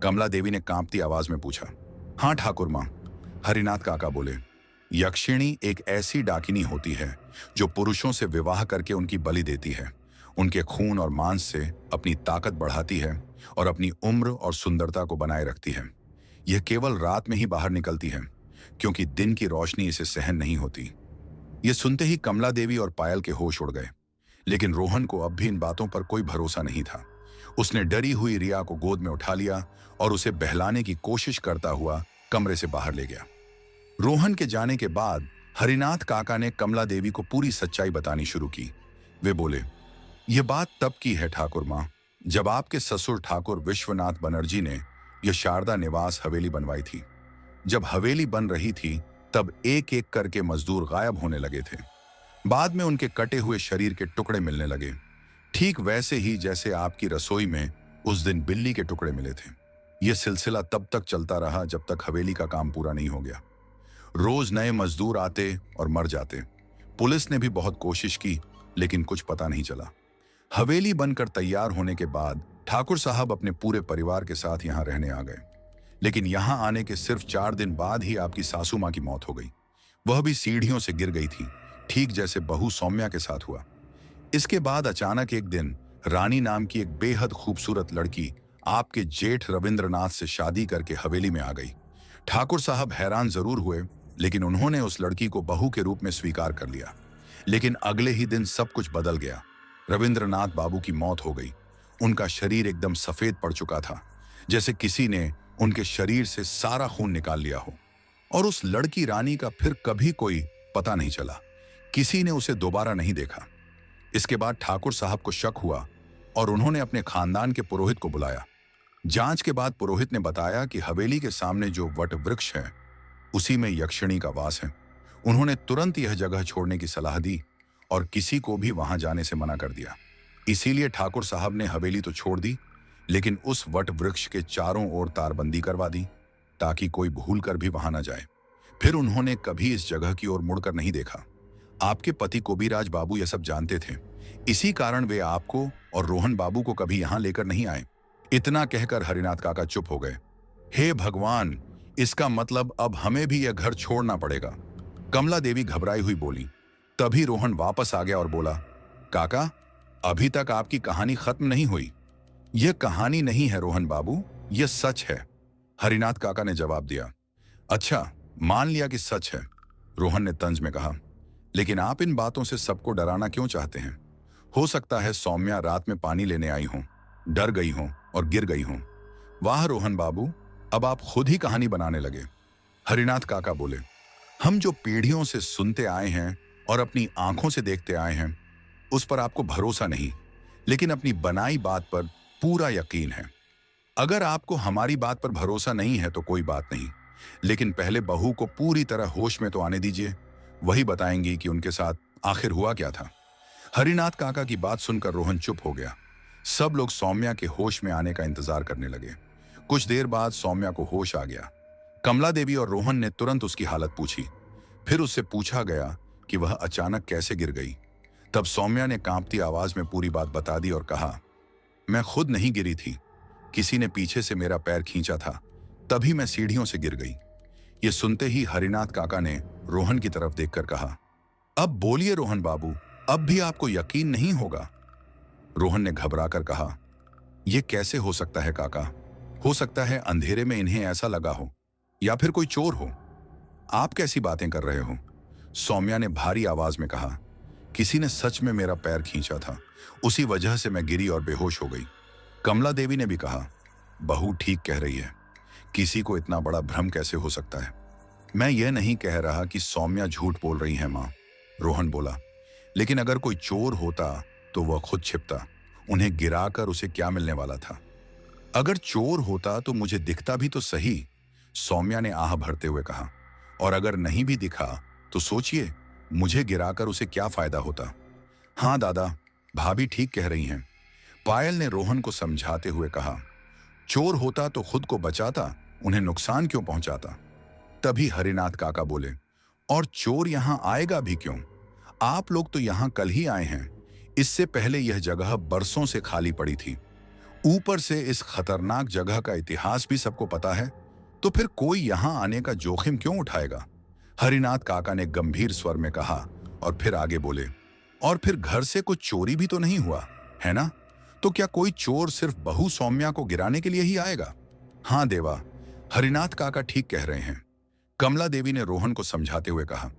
कमला देवी ने कांपती आवाज में पूछा। हाँ ठाकुर माँ, हरिनाथ काका बोले। यक्षिणी एक ऐसी डाकिनी होती है जो पुरुषों से विवाह करके उनकी बलि देती है, उनके खून और मांस से अपनी ताकत बढ़ाती है और अपनी उम्र और सुंदरता को बनाए रखती है। यह केवल रात में ही बाहर निकलती है, क्योंकि दिन की रोशनी इसे सहन नहीं होती। यह सुनते ही कमला देवी और पायल के होश उड़ गए, लेकिन रोहन को अब भी इन बातों पर कोई भरोसा नहीं था। उसने डरी हुई रिया को गोद में उठा लिया और उसे बहलाने की कोशिश करता हुआ कमरे से बाहर ले गया। रोहन के जाने के बाद हरिनाथ काका ने कमला देवी को पूरी सच्चाई बतानी शुरू की। वे बोले, यह बात तब की है ठाकुर माँ, जब आपके ससुर ठाकुर विश्वनाथ बनर्जी ने यह शारदा निवास हवेली बनवाई थी। जब हवेली बन रही थी तब एक एक करके मजदूर गायब होने लगे थे। बाद में उनके कटे हुए शरीर के टुकड़े मिलने लगे, ठीक वैसे ही जैसे आपकी रसोई में उस दिन बिल्ली के टुकड़े मिले थे। यह सिलसिला तब तक चलता रहा जब तक हवेली का काम पूरा नहीं हो गया। रोज नए मजदूर आते और मर जाते। पुलिस ने भी बहुत कोशिश की, लेकिन कुछ पता नहीं चला। हवेली बनकर तैयार होने के बाद ठाकुर साहब अपने पूरे परिवार के साथ यहां रहने आ गए, लेकिन यहां आने के सिर्फ 4 दिन बाद ही आपकी सासू मां की मौत हो गई। वह भी सीढ़ियों से गिर गई थी, ठीक जैसे बहू सौम्या के साथ हुआ। इसके बाद अचानक एक दिन रानी नाम की एक बेहद खूबसूरत लड़की आपके जेठ रविंद्रनाथ से शादी करके हवेली में आ गई। ठाकुर साहब हैरान जरूर हुए, लेकिन उन्होंने उस लड़की को बहू के रूप में स्वीकार कर लिया। लेकिन अगले ही दिन सब कुछ बदल गया। रविंद्रनाथ बाबू की मौत हो गई। उनका शरीर एकदम सफेद पड़ चुका था, जैसे किसी ने उनके शरीर से सारा खून निकाल लिया हो। और उस लड़की रानी का फिर कभी कोई पता नहीं चला। किसी ने उसे दोबारा नहीं देखा। इसके बाद ठाकुर साहब को शक हुआ और उन्होंने अपने खानदान के पुरोहित को बुलाया। जांच के बाद पुरोहित ने बताया कि हवेली के सामने जो वट वृक्ष है, उसी में यक्षिणी का वास है। उन्होंने तुरंत यह जगह छोड़ने की सलाह दी और किसी को भी वहां जाने से मना कर दिया। इसीलिए ठाकुर साहब ने हवेली तो छोड़ दी, लेकिन उस वट वृक्ष के चारों ओर तारबंदी करवा दी, ताकि कोई भूल कर भी वहां न जाए। फिर उन्होंने कभी इस जगह की ओर मुड़कर नहीं देखा। आपके पति कोबीराज बाबू यह सब जानते थे, इसी कारण वे आपको और रोहन बाबू को कभी यहां लेकर नहीं आए। इतना कहकर हरिनाथ काका चुप हो गए। हे भगवान, इसका मतलब अब हमें भी यह घर छोड़ना पड़ेगा। कमला देवी घबराई हुई बोली। तभी रोहन वापस आ गया और बोला, काका, अभी तक आपकी कहानी खत्म नहीं हुई। यह कहानी नहीं है रोहन बाबू, यह सच है, हरिनाथ काका ने जवाब दिया। अच्छा, मान लिया कि सच है, रोहन ने तंज में कहा। लेकिन आप इन बातों से सबको डराना क्यों चाहते हैं? हो सकता है सौम्या रात में पानी लेने आई हो, डर गई हो और गिर गई हो। वाह रोहन बाबू, अब आप खुद ही कहानी बनाने लगे। हरिनाथ काका बोले, हम जो पीढ़ियों से सुनते आए हैं और अपनी आंखों से देखते आए हैं, उस पर आपको भरोसा नहीं, लेकिन अपनी बनाई बात पर पूरा यकीन है। अगर आपको हमारी बात पर भरोसा नहीं है तो कोई बात नहीं, लेकिन पहले बहू को पूरी तरह होश में तो आने दीजिए, वही बताएंगी कि उनके साथ आखिर हुआ क्या था। हरिनाथ काका की बात सुनकर रोहन चुप हो गया। सब लोग सौम्या के होश में आने का इंतजार करने लगे। कुछ देर बाद सौम्या को होश आ गया। कमला देवी और रोहन ने तुरंत उसकी हालत पूछी। फिर उससे पूछा गया कि वह अचानक कैसे गिर गई। तब सौम्या ने कांपती आवाज में पूरी बात बता दी और कहा, मैं खुद नहीं गिरी थी, किसी ने पीछे से मेरा पैर खींचा था, तभी मैं सीढ़ियों से गिर गई। ये सुनते ही हरिनाथ काका ने रोहन की तरफ देखकर कहा, अब बोलिए रोहन बाबू, अब भी आपको यकीन नहीं होगा? रोहन ने घबराकर कहा, यह कैसे हो सकता है काका? हो सकता है अंधेरे में इन्हें ऐसा लगा हो, या फिर कोई चोर हो। आप कैसी बातें कर रहे हो? सौम्या ने भारी आवाज में कहा, किसी ने सच में मेरा पैर खींचा था, उसी वजह से मैं गिरी और बेहोश हो गई। कमला देवी ने भी कहा, बहू ठीक कह रही है, किसी को इतना बड़ा भ्रम कैसे हो सकता है? मैं यह नहीं कह रहा कि सौम्या झूठ बोल रही है मां, रोहन बोला, लेकिन अगर कोई चोर होता तो वह खुद छिपता, उन्हें गिराकर उसे क्या मिलने वाला था? अगर चोर होता तो मुझे दिखता भी तो सही, सौम्या ने आह भरते हुए कहा, और अगर नहीं भी दिखा तो सोचिए मुझे गिराकर उसे क्या फायदा होता। हाँ दादा, भाभी ठीक कह रही हैं, पायल ने रोहन को समझाते हुए कहा, चोर होता तो खुद को बचाता, उन्हें नुकसान क्यों पहुंचाता? तभी हरिनाथ काका बोले, और चोर यहां आएगा भी क्यों? आप लोग तो यहां कल ही आए हैं, इससे पहले यह जगह बरसों से खाली पड़ी थी। ऊपर से इस खतरनाक जगह का इतिहास भी सबको पता है, तो फिर कोई यहां आने का जोखिम क्यों उठाएगा? हरिनाथ काका ने गंभीर स्वर में कहा और फिर आगे बोले, और फिर घर से कुछ चोरी भी तो नहीं हुआ, है ना? तो क्या कोई चोर सिर्फ बहू सौम्या को गिराने के लिए ही आएगा? हाँ देवा, हरिनाथ काका ठीक कह रहे हैं। कमला देवी ने रोहन को समझाते हुए कहा,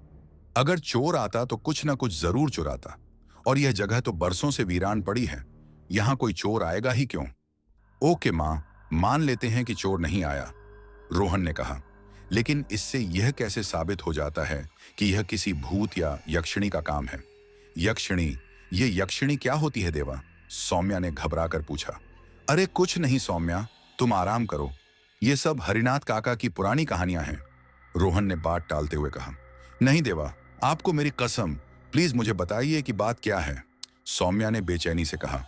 अगर चोर आता तो कुछ ना कुछ जरूर चुराता, और यह जगह तो बरसों से वीरान पड़ी है, यहां कोई चोर आएगा ही क्यों? ओके मां, मान लेते हैं कि चोर नहीं आया, रोहन ने कहा, लेकिन इससे यह कैसे साबित हो जाता है कि यह किसी भूत या यक्षिणी का काम है? यक्षिणी? ये यक्षिणी क्या होती है देवा? सौम्या ने घबराकर पूछा। अरे कुछ नहीं सौम्या, तुम आराम करो, ये सब हरिनाथ काका की पुरानी कहानियां हैं, रोहन ने बात टालते हुए कहा। नहीं देवा, आपको मेरी कसम, प्लीज मुझे बताइए कि बात क्या है, सौम्या ने बेचैनी से कहा।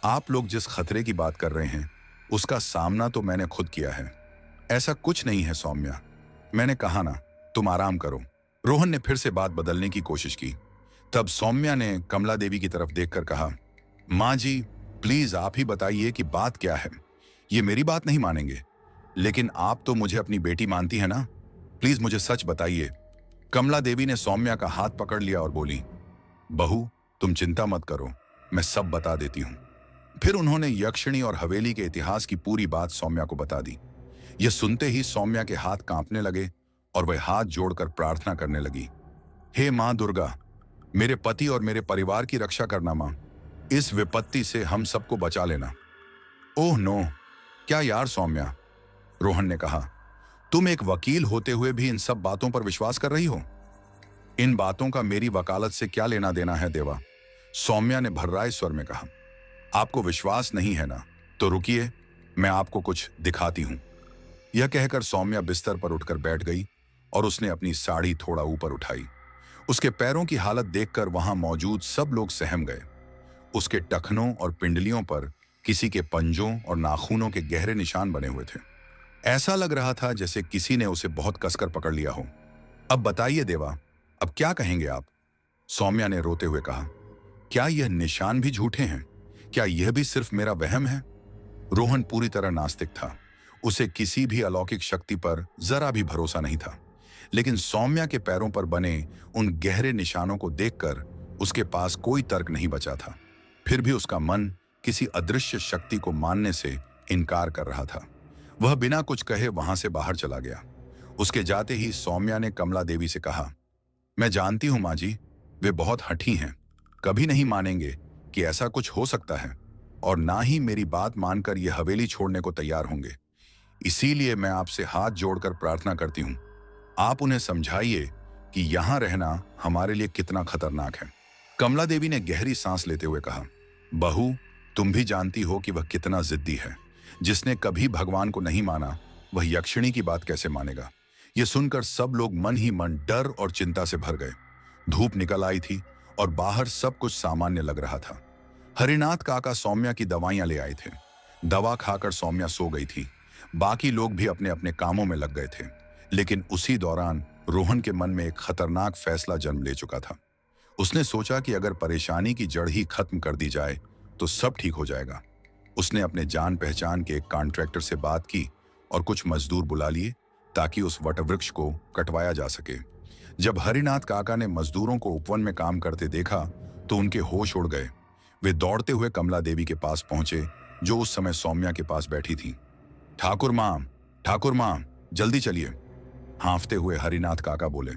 आप लोग जिस खतरे की बात कर रहे हैं उसका सामना तो मैंने खुद किया है। ऐसा कुछ नहीं है सौम्या, मैंने कहा ना, तुम आराम करो। रोहन ने फिर से बात बदलने की कोशिश की। तब सौम्या ने कमला देवी की तरफ देखकर कहा, माँ जी, प्लीज आप ही बताइए कि बात क्या है। ये मेरी बात नहीं मानेंगे, लेकिन आप तो मुझे अपनी बेटी मानती है ना, प्लीज मुझे सच बताइए। कमला देवी ने सौम्या का हाथ पकड़ लिया और बोली, बहू तुम चिंता मत करो, मैं सब बता देती हूँ। फिर उन्होंने यक्षिणी और हवेली के इतिहास की पूरी बात सौम्या को बता दी। यह सुनते ही सौम्या के हाथ कांपने लगे और वह हाथ जोड़कर प्रार्थना करने लगी, हे मां दुर्गा, मेरे पति और मेरे परिवार की रक्षा करना मां, इस विपत्ति से हम सबको बचा लेना। ओह नो, क्या यार सौम्या, रोहन ने कहा, तुम एक वकील होते हुए भी इन सब बातों पर विश्वास कर रही हो? इन बातों का मेरी वकालत से क्या लेना देना है देवा, सौम्या ने भर्राए स्वर में कहा। आपको विश्वास नहीं है ना, तो रुकिए, मैं आपको कुछ दिखाती हूं। यह कहकर सौम्या बिस्तर पर उठकर बैठ गई और उसने अपनी साड़ी थोड़ा ऊपर उठाई। उसके पैरों की हालत देखकर वहां मौजूद सब लोग सहम गए। उसके टखनों और पिंडलियों पर किसी के पंजों और नाखूनों के गहरे निशान बने हुए थे। ऐसा लग रहा था जैसे किसी ने उसे बहुत कसकर पकड़ लिया हो। अब बताइए देवा, अब क्या कहेंगे आप? सौम्या ने रोते हुए कहा। क्या यह निशान भी झूठे हैं? क्या यह भी सिर्फ मेरा वहम है? रोहन पूरी तरह नास्तिक था। उसे किसी भी अलौकिक शक्ति पर जरा भी भरोसा नहीं था, लेकिन सौम्या के पैरों पर बने उन गहरे निशानों को देखकर उसके पास कोई तर्क नहीं बचा था। फिर भी उसका मन किसी अदृश्य शक्ति को मानने से इनकार कर रहा था। वह बिना कुछ कहे वहां से बाहर चला गया। उसके जाते ही सौम्या ने कमला देवी से कहा, मैं जानती हूं माँ जी, वे बहुत हठी हैं, कभी नहीं मानेंगे कि ऐसा कुछ हो सकता है, और ना ही मेरी बात मानकर ये हवेली छोड़ने को तैयार होंगे। इसीलिए मैं आपसे हाथ जोड़कर प्रार्थना करती हूं, आप उन्हें समझाइए कि यहां रहना हमारे लिए कितना खतरनाक है। कमला देवी ने गहरी सांस लेते हुए कहा, बहू तुम भी जानती हो कि वह कितना जिद्दी है। जिसने कभी भगवान को नहीं माना वह यक्षिणी की बात कैसे मानेगा? यह सुनकर सब लोग मन ही मन डर और चिंता से भर गए। धूप निकल आई थी और बाहर सब कुछ सामान्य लग रहा था। हरिनाथ काका सौम्या की दवाइयां ले आए थे। दवा खाकर सौम्या सो गई थी। बाकी लोग भी अपने अपने कामों में लग गए थे। लेकिन उसी दौरान रोहन के मन में एक खतरनाक फैसला जन्म ले चुका था। उसने सोचा कि अगर परेशानी की जड़ ही खत्म कर दी जाए तो सब ठीक हो जाएगा। उसने अपने जान पहचान के एक कॉन्ट्रैक्टर से बात की और कुछ मजदूर बुला लिए ताकि उस वटवृक्ष को कटवाया जा सके। जब हरिनाथ काका ने मजदूरों को उपवन में काम करते देखा तो उनके होश उड़ गए। वे दौड़ते हुए कमला देवी के पास पहुंचे, जो उस समय सौम्या के पास बैठी थी। ठाकुर मां, जल्दी चलिए, हांफते हुए हरिनाथ काका बोले।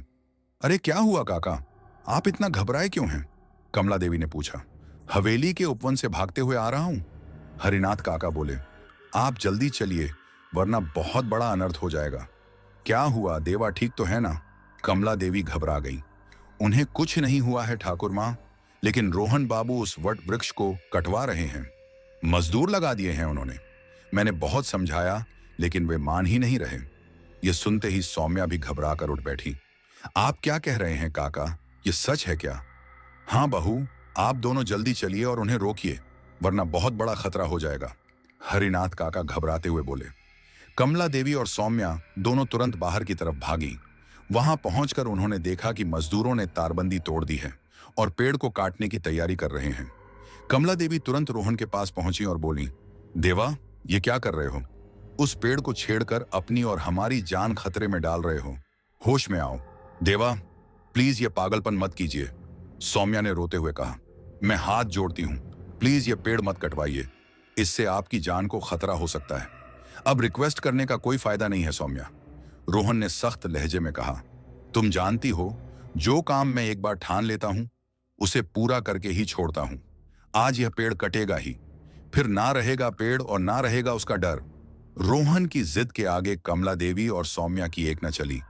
अरे क्या हुआ काका, आप इतना घबराए क्यों हैं? कमला देवी ने पूछा। हवेली के उपवन से भागते हुए आ रहा हूं, हरिनाथ काका बोले। आप जल्दी चलिए वरना बहुत बड़ा अनर्थ हो जाएगा। क्या हुआ, देवा ठीक तो है ना? कमला देवी घबरा गई। उन्हें कुछ नहीं हुआ है ठाकुर मां, लेकिन रोहन बाबू उस वट वृक्ष को कटवा रहे हैं। मजदूर लगा दिए हैं उन्होंने। मैंने बहुत समझाया लेकिन वे मान ही नहीं रहे। यह सुनते ही सौम्या भी घबरा कर उठ बैठी। आप क्या कह रहे हैं काका, यह सच है क्या? हाँ बहू, आप दोनों जल्दी चलिए और उन्हें रोकिए वरना बहुत बड़ा खतरा हो जाएगा, हरिनाथ काका घबराते हुए बोले। कमला देवी और सौम्या दोनों तुरंत बाहर की तरफ भागी। वहां पहुंचकर उन्होंने देखा कि मजदूरों ने तारबंदी तोड़ दी है और पेड़ को काटने की तैयारी कर रहे हैं। कमला देवी तुरंत रोहन के पास पहुंची और बोली, देवा, ये क्या कर रहे हो? उस पेड़ को छेड़कर अपनी और हमारी जान खतरे में डाल रहे हो। होश में आओ। देवा, प्लीज ये पागलपन मत कीजिए, सौम्या ने रोते हुए कहा। मैं हाथ जोड़ती हूं, प्लीज ये पेड़ मत कटवाइए, इससे आपकी जान को खतरा हो सकता है। अब रिक्वेस्ट करने का कोई फायदा नहीं है सौम्या, रोहन ने सख्त लहजे में कहा। तुम जानती हो, जो काम मैं एक बार ठान लेता हूं उसे पूरा करके ही छोड़ता हूं। आज यह पेड़ कटेगा ही, फिर ना रहेगा पेड़ और ना रहेगा उसका डर। रोहन की जिद के आगे कमला देवी और सौम्या की एक न चली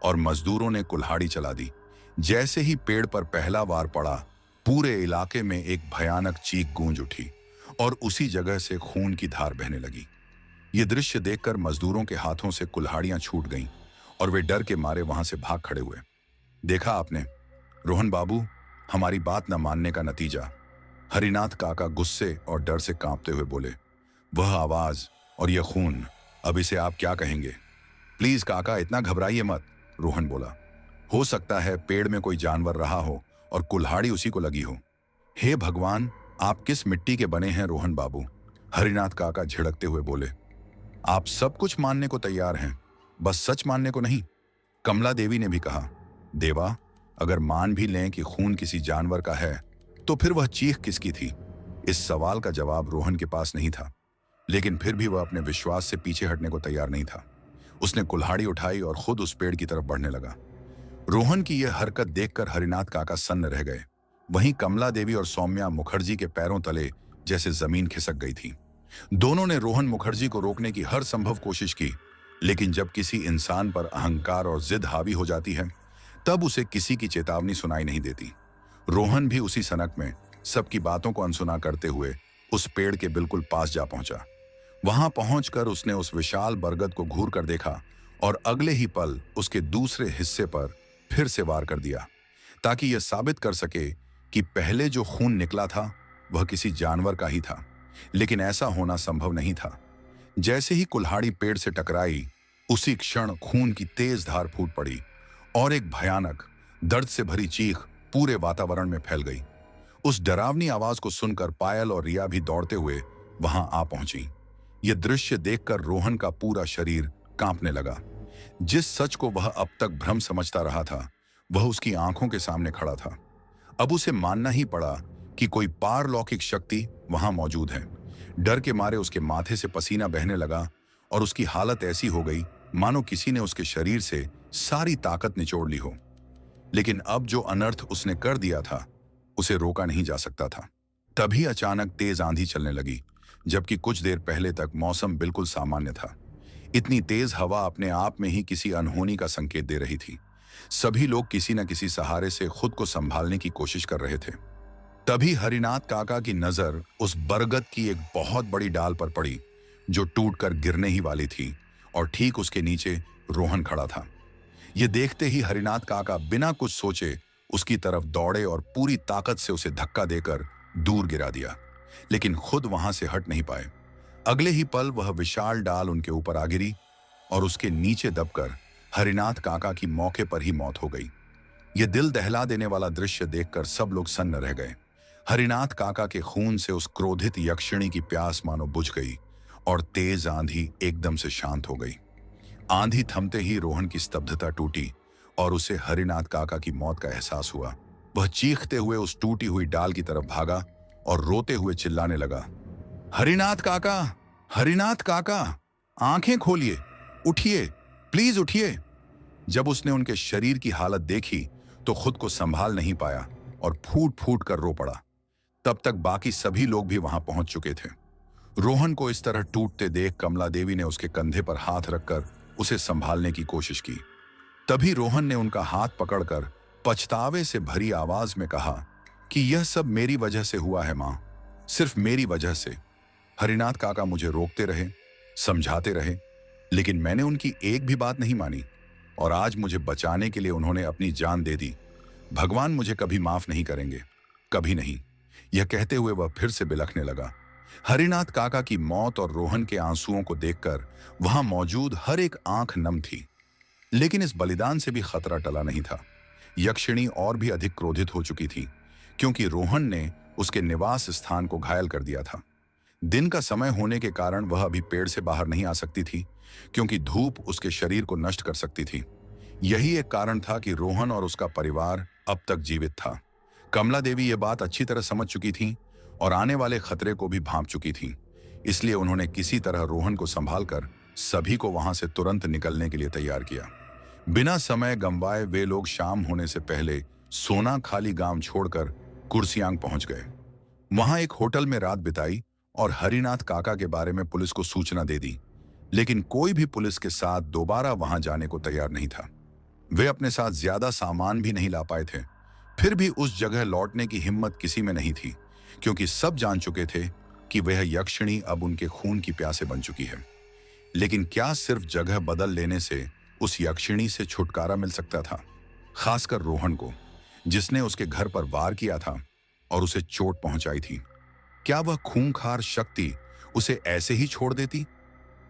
और मजदूरों ने कुल्हाड़ी चला दी। जैसे ही पेड़ पर पहला वार पड़ा, पूरे इलाके में एक भयानक चीख गूंज उठी और उसी जगह से खून की धार बहने लगी। ये दृश्य देखकर मजदूरों के हाथों से कुल्हाड़ियां छूट गईं और वे डर के मारे वहां से भाग खड़े हुए। देखा आपने, रोहन बाबू, हमारी बात न मानने का नतीजा, हरिनाथ काका गुस्से और डर से कांपते हुए बोले। वह आवाज और यह खून, अब इसे आप क्या कहेंगे? प्लीज काका, इतना घबराइए मत, रोहन बोला। हो सकता है पेड़ में कोई जानवर रहा हो और कुल्हाड़ी उसी को लगी हो। हे भगवान, आप किस मिट्टी के बने हैं रोहन बाबू? हरिनाथ काका झिड़कते हुए बोले। आप सब कुछ मानने को तैयार हैं, बस सच मानने को नहीं, कमला देवी ने भी कहा। देवा, अगर मान भी लें कि खून किसी जानवर का है, तो फिर वह चीख किसकी थी? इस सवाल का जवाब रोहन के पास नहीं था, लेकिन फिर भी वह अपने विश्वास से पीछे हटने को तैयार नहीं था। उसने कुल्हाड़ी उठाई और खुद उस पेड़ की तरफ बढ़ने लगा। रोहन की यह हरकत देखकर हरिनाथ काका सन्न रह गए। वहीं कमला देवी और सौम्या मुखर्जी के पैरों तले जैसे जमीन खिसक गई थी। दोनों ने रोहन मुखर्जी को रोकने की हर संभव कोशिश की, लेकिन जब किसी इंसान पर अहंकार और जिद हावी हो जाती है, तब उसे किसी की चेतावनी सुनाई नहीं देती। रोहन भी उसी सनक में सबकी बातों को अनसुना करते हुए उस पेड़ के बिल्कुल पास जा पहुंचा। वहां पहुंचकर उसने उस विशाल बरगद को घूर कर देखा और अगले ही पल उसके दूसरे हिस्से पर फिर से वार कर दिया, ताकि यह साबित कर सके कि पहले जो खून निकला था वह किसी जानवर का ही था। लेकिन ऐसा होना संभव नहीं था। जैसे ही कुल्हाड़ी पेड़ से टकराई, उसी क्षण खून की तेज धार फूट पड़ी और एक भयानक, दर्द से भरी चीख पूरे वातावरण में फैल गई। उस डरावनी आवाज को सुनकर पायल और रिया भी दौड़ते हुए वहां आ पहुंची। यह दृश्य देखकर रोहन का पूरा शरीर कांपने लगा। जिस सच को वह अब तक भ्रम समझता रहा था, वह उसकी आंखों के सामने खड़ा था। अब उसे मानना ही पड़ा कि कोई पारलौकिक शक्ति वहां मौजूद है। डर के मारे उसके माथे से पसीना बहने लगा और उसकी हालत ऐसी हो गई मानो किसी ने उसके शरीर से सारी ताकत निचोड़ ली हो। लेकिन अब जो अनर्थ उसने कर दिया था, उसे रोका नहीं जा सकता था। तभी अचानक तेज आंधी चलने लगी, जबकि कुछ देर पहले तक मौसम बिल्कुल सामान्य था। इतनी तेज हवा अपने आप में ही किसी अनहोनी का संकेत दे रही थी। सभी लोग किसी न किसी सहारे से खुद को संभालने की कोशिश कर रहे थे। तभी हरिनाथ काका की नजर उस बरगद की एक बहुत बड़ी डाल पर पड़ी, जो टूटकर गिरने ही वाली थी, और ठीक उसके नीचे रोहन खड़ा था। यह देखते ही हरिनाथ काका बिना कुछ सोचे उसकी तरफ दौड़े और पूरी ताकत से उसे धक्का देकर दूर गिरा दिया, लेकिन खुद वहां से हट नहीं पाए। अगले ही पल वह विशाल डाल उनके ऊपर आ गिरी और उसके नीचे दबकर हरिनाथ काका की मौके पर ही मौत हो गई। यह दिल दहला देने वाला दृश्य देखकर सब लोग सन्न रह गए। हरिनाथ काका के खून से उस क्रोधित यक्षिणी की प्यास मानो बुझ गई और तेज आंधी एकदम से शांत हो गई। आंधी थमते ही रोहन की स्तब्धता टूटी और उसे हरिनाथ काका की मौत का एहसास हुआ। वह चीखते हुए उस टूटी हुई डाल की तरफ भागा और रोते हुए चिल्लाने लगा, हरिनाथ काका, हरिनाथ काका, आंखें खोलिए, उठिए, प्लीज उठिए। जब उसने उनके शरीर की हालत देखी तो खुद को संभाल नहीं पाया और फूट फूट कर रो पड़ा। तब तक बाकी सभी लोग भी वहां पहुंच चुके थे। रोहन को इस तरह टूटते देख कमला देवी ने उसके कंधे पर हाथ रखकर उसे संभालने की कोशिश की। तभी रोहन ने उनका हाथ पकड़कर पछतावे से भरी आवाज में कहा कि यह सब मेरी वजह से हुआ है मां, सिर्फ मेरी वजह से। हरिनाथ काका मुझे रोकते रहे, समझाते रहे, लेकिन मैंने उनकी एक भी बात नहीं मानी और आज मुझे बचाने के लिए उन्होंने अपनी जान दे दी। भगवान मुझे कभी माफ नहीं करेंगे, कभी नहीं। यह कहते हुए वह फिर से बिलखने लगा। हरिनाथ काका की मौत और रोहन के आंसुओं को देखकर वहां मौजूद हर एक आंख नम थी। लेकिन इस बलिदान से भी खतरा टला नहीं था। यक्षिणी और भी अधिक क्रोधित हो चुकी थी, क्योंकि रोहन ने उसके निवास स्थान को घायल कर दिया था। दिन का समय होने के कारण वह अभी पेड़ से बाहर नहीं आ सकती थी, क्योंकि धूप उसके शरीर को नष्ट कर सकती थी। यही एक कारण था कि रोहन और उसका परिवार अब तक जीवित था। कमला देवी यह बात अच्छी तरह समझ चुकी थी और आने वाले खतरे को भी भांप चुकी थी। इसलिए उन्होंने किसी तरह रोहन को संभालकर सभी को वहां से तुरंत निकलने के लिए तैयार किया। बिना समय गंवाए वे लोग शाम होने से पहले सोना खाली गांव छोड़कर कुर्सियांग पहुंच गए। वहां एक होटल में रात बिताई और हरिनाथ काका के बारे में पुलिस को सूचना दे दी, लेकिन कोई भी पुलिस के साथ दोबारा वहां जाने को तैयार नहीं था। वे अपने साथ ज्यादा सामान भी नहीं ला पाए थे। फिर भी उस जगह लौटने की हिम्मत किसी में नहीं थी, क्योंकि सब जान चुके थे कि वह यक्षिणी अब उनके खून की प्यासे बन चुकी है। लेकिन क्या सिर्फ जगह बदल लेने से उस यक्षिणी से छुटकारा मिल सकता था? खासकर रोहन को, जिसने उसके घर पर वार किया था और उसे चोट पहुंचाई थी। क्या वह खूंखार शक्ति उसे ऐसे ही छोड़ देती?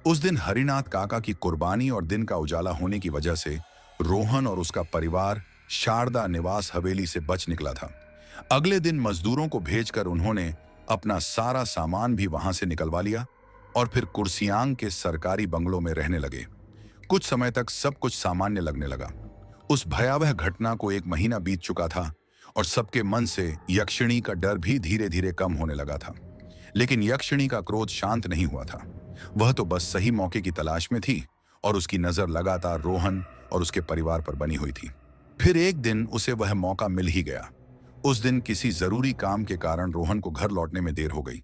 उस दिन हरिनाथ काका की कुर्बानी और दिन का उजाला होने की वजह से रोहन और उसका परिवार शारदा निवास हवेली से बच निकला था। अगले दिन मजदूरों को भेजकर उन्होंने अपना सारा सामान भी वहां से निकलवा लिया और फिर कुर्सियांग के सरकारी बंगलों में रहने लगे। कुछ समय तक सब कुछ सामान्य लगने लगा। उस भयावह घटना को 1 महीना बीत चुका था और सबके मन से यक्षिणी का डर भी धीरे धीरे कम होने लगा था। लेकिन यक्षिणी का क्रोध शांत नहीं हुआ था। वह तो बस सही मौके की तलाश में थी और उसकी नजर लगातार रोहन और उसके परिवार पर बनी हुई थी। फिर एक दिन उसे वह मौका मिल ही गया। उस दिन किसी जरूरी काम के कारण रोहन को घर लौटने में देर हो गई।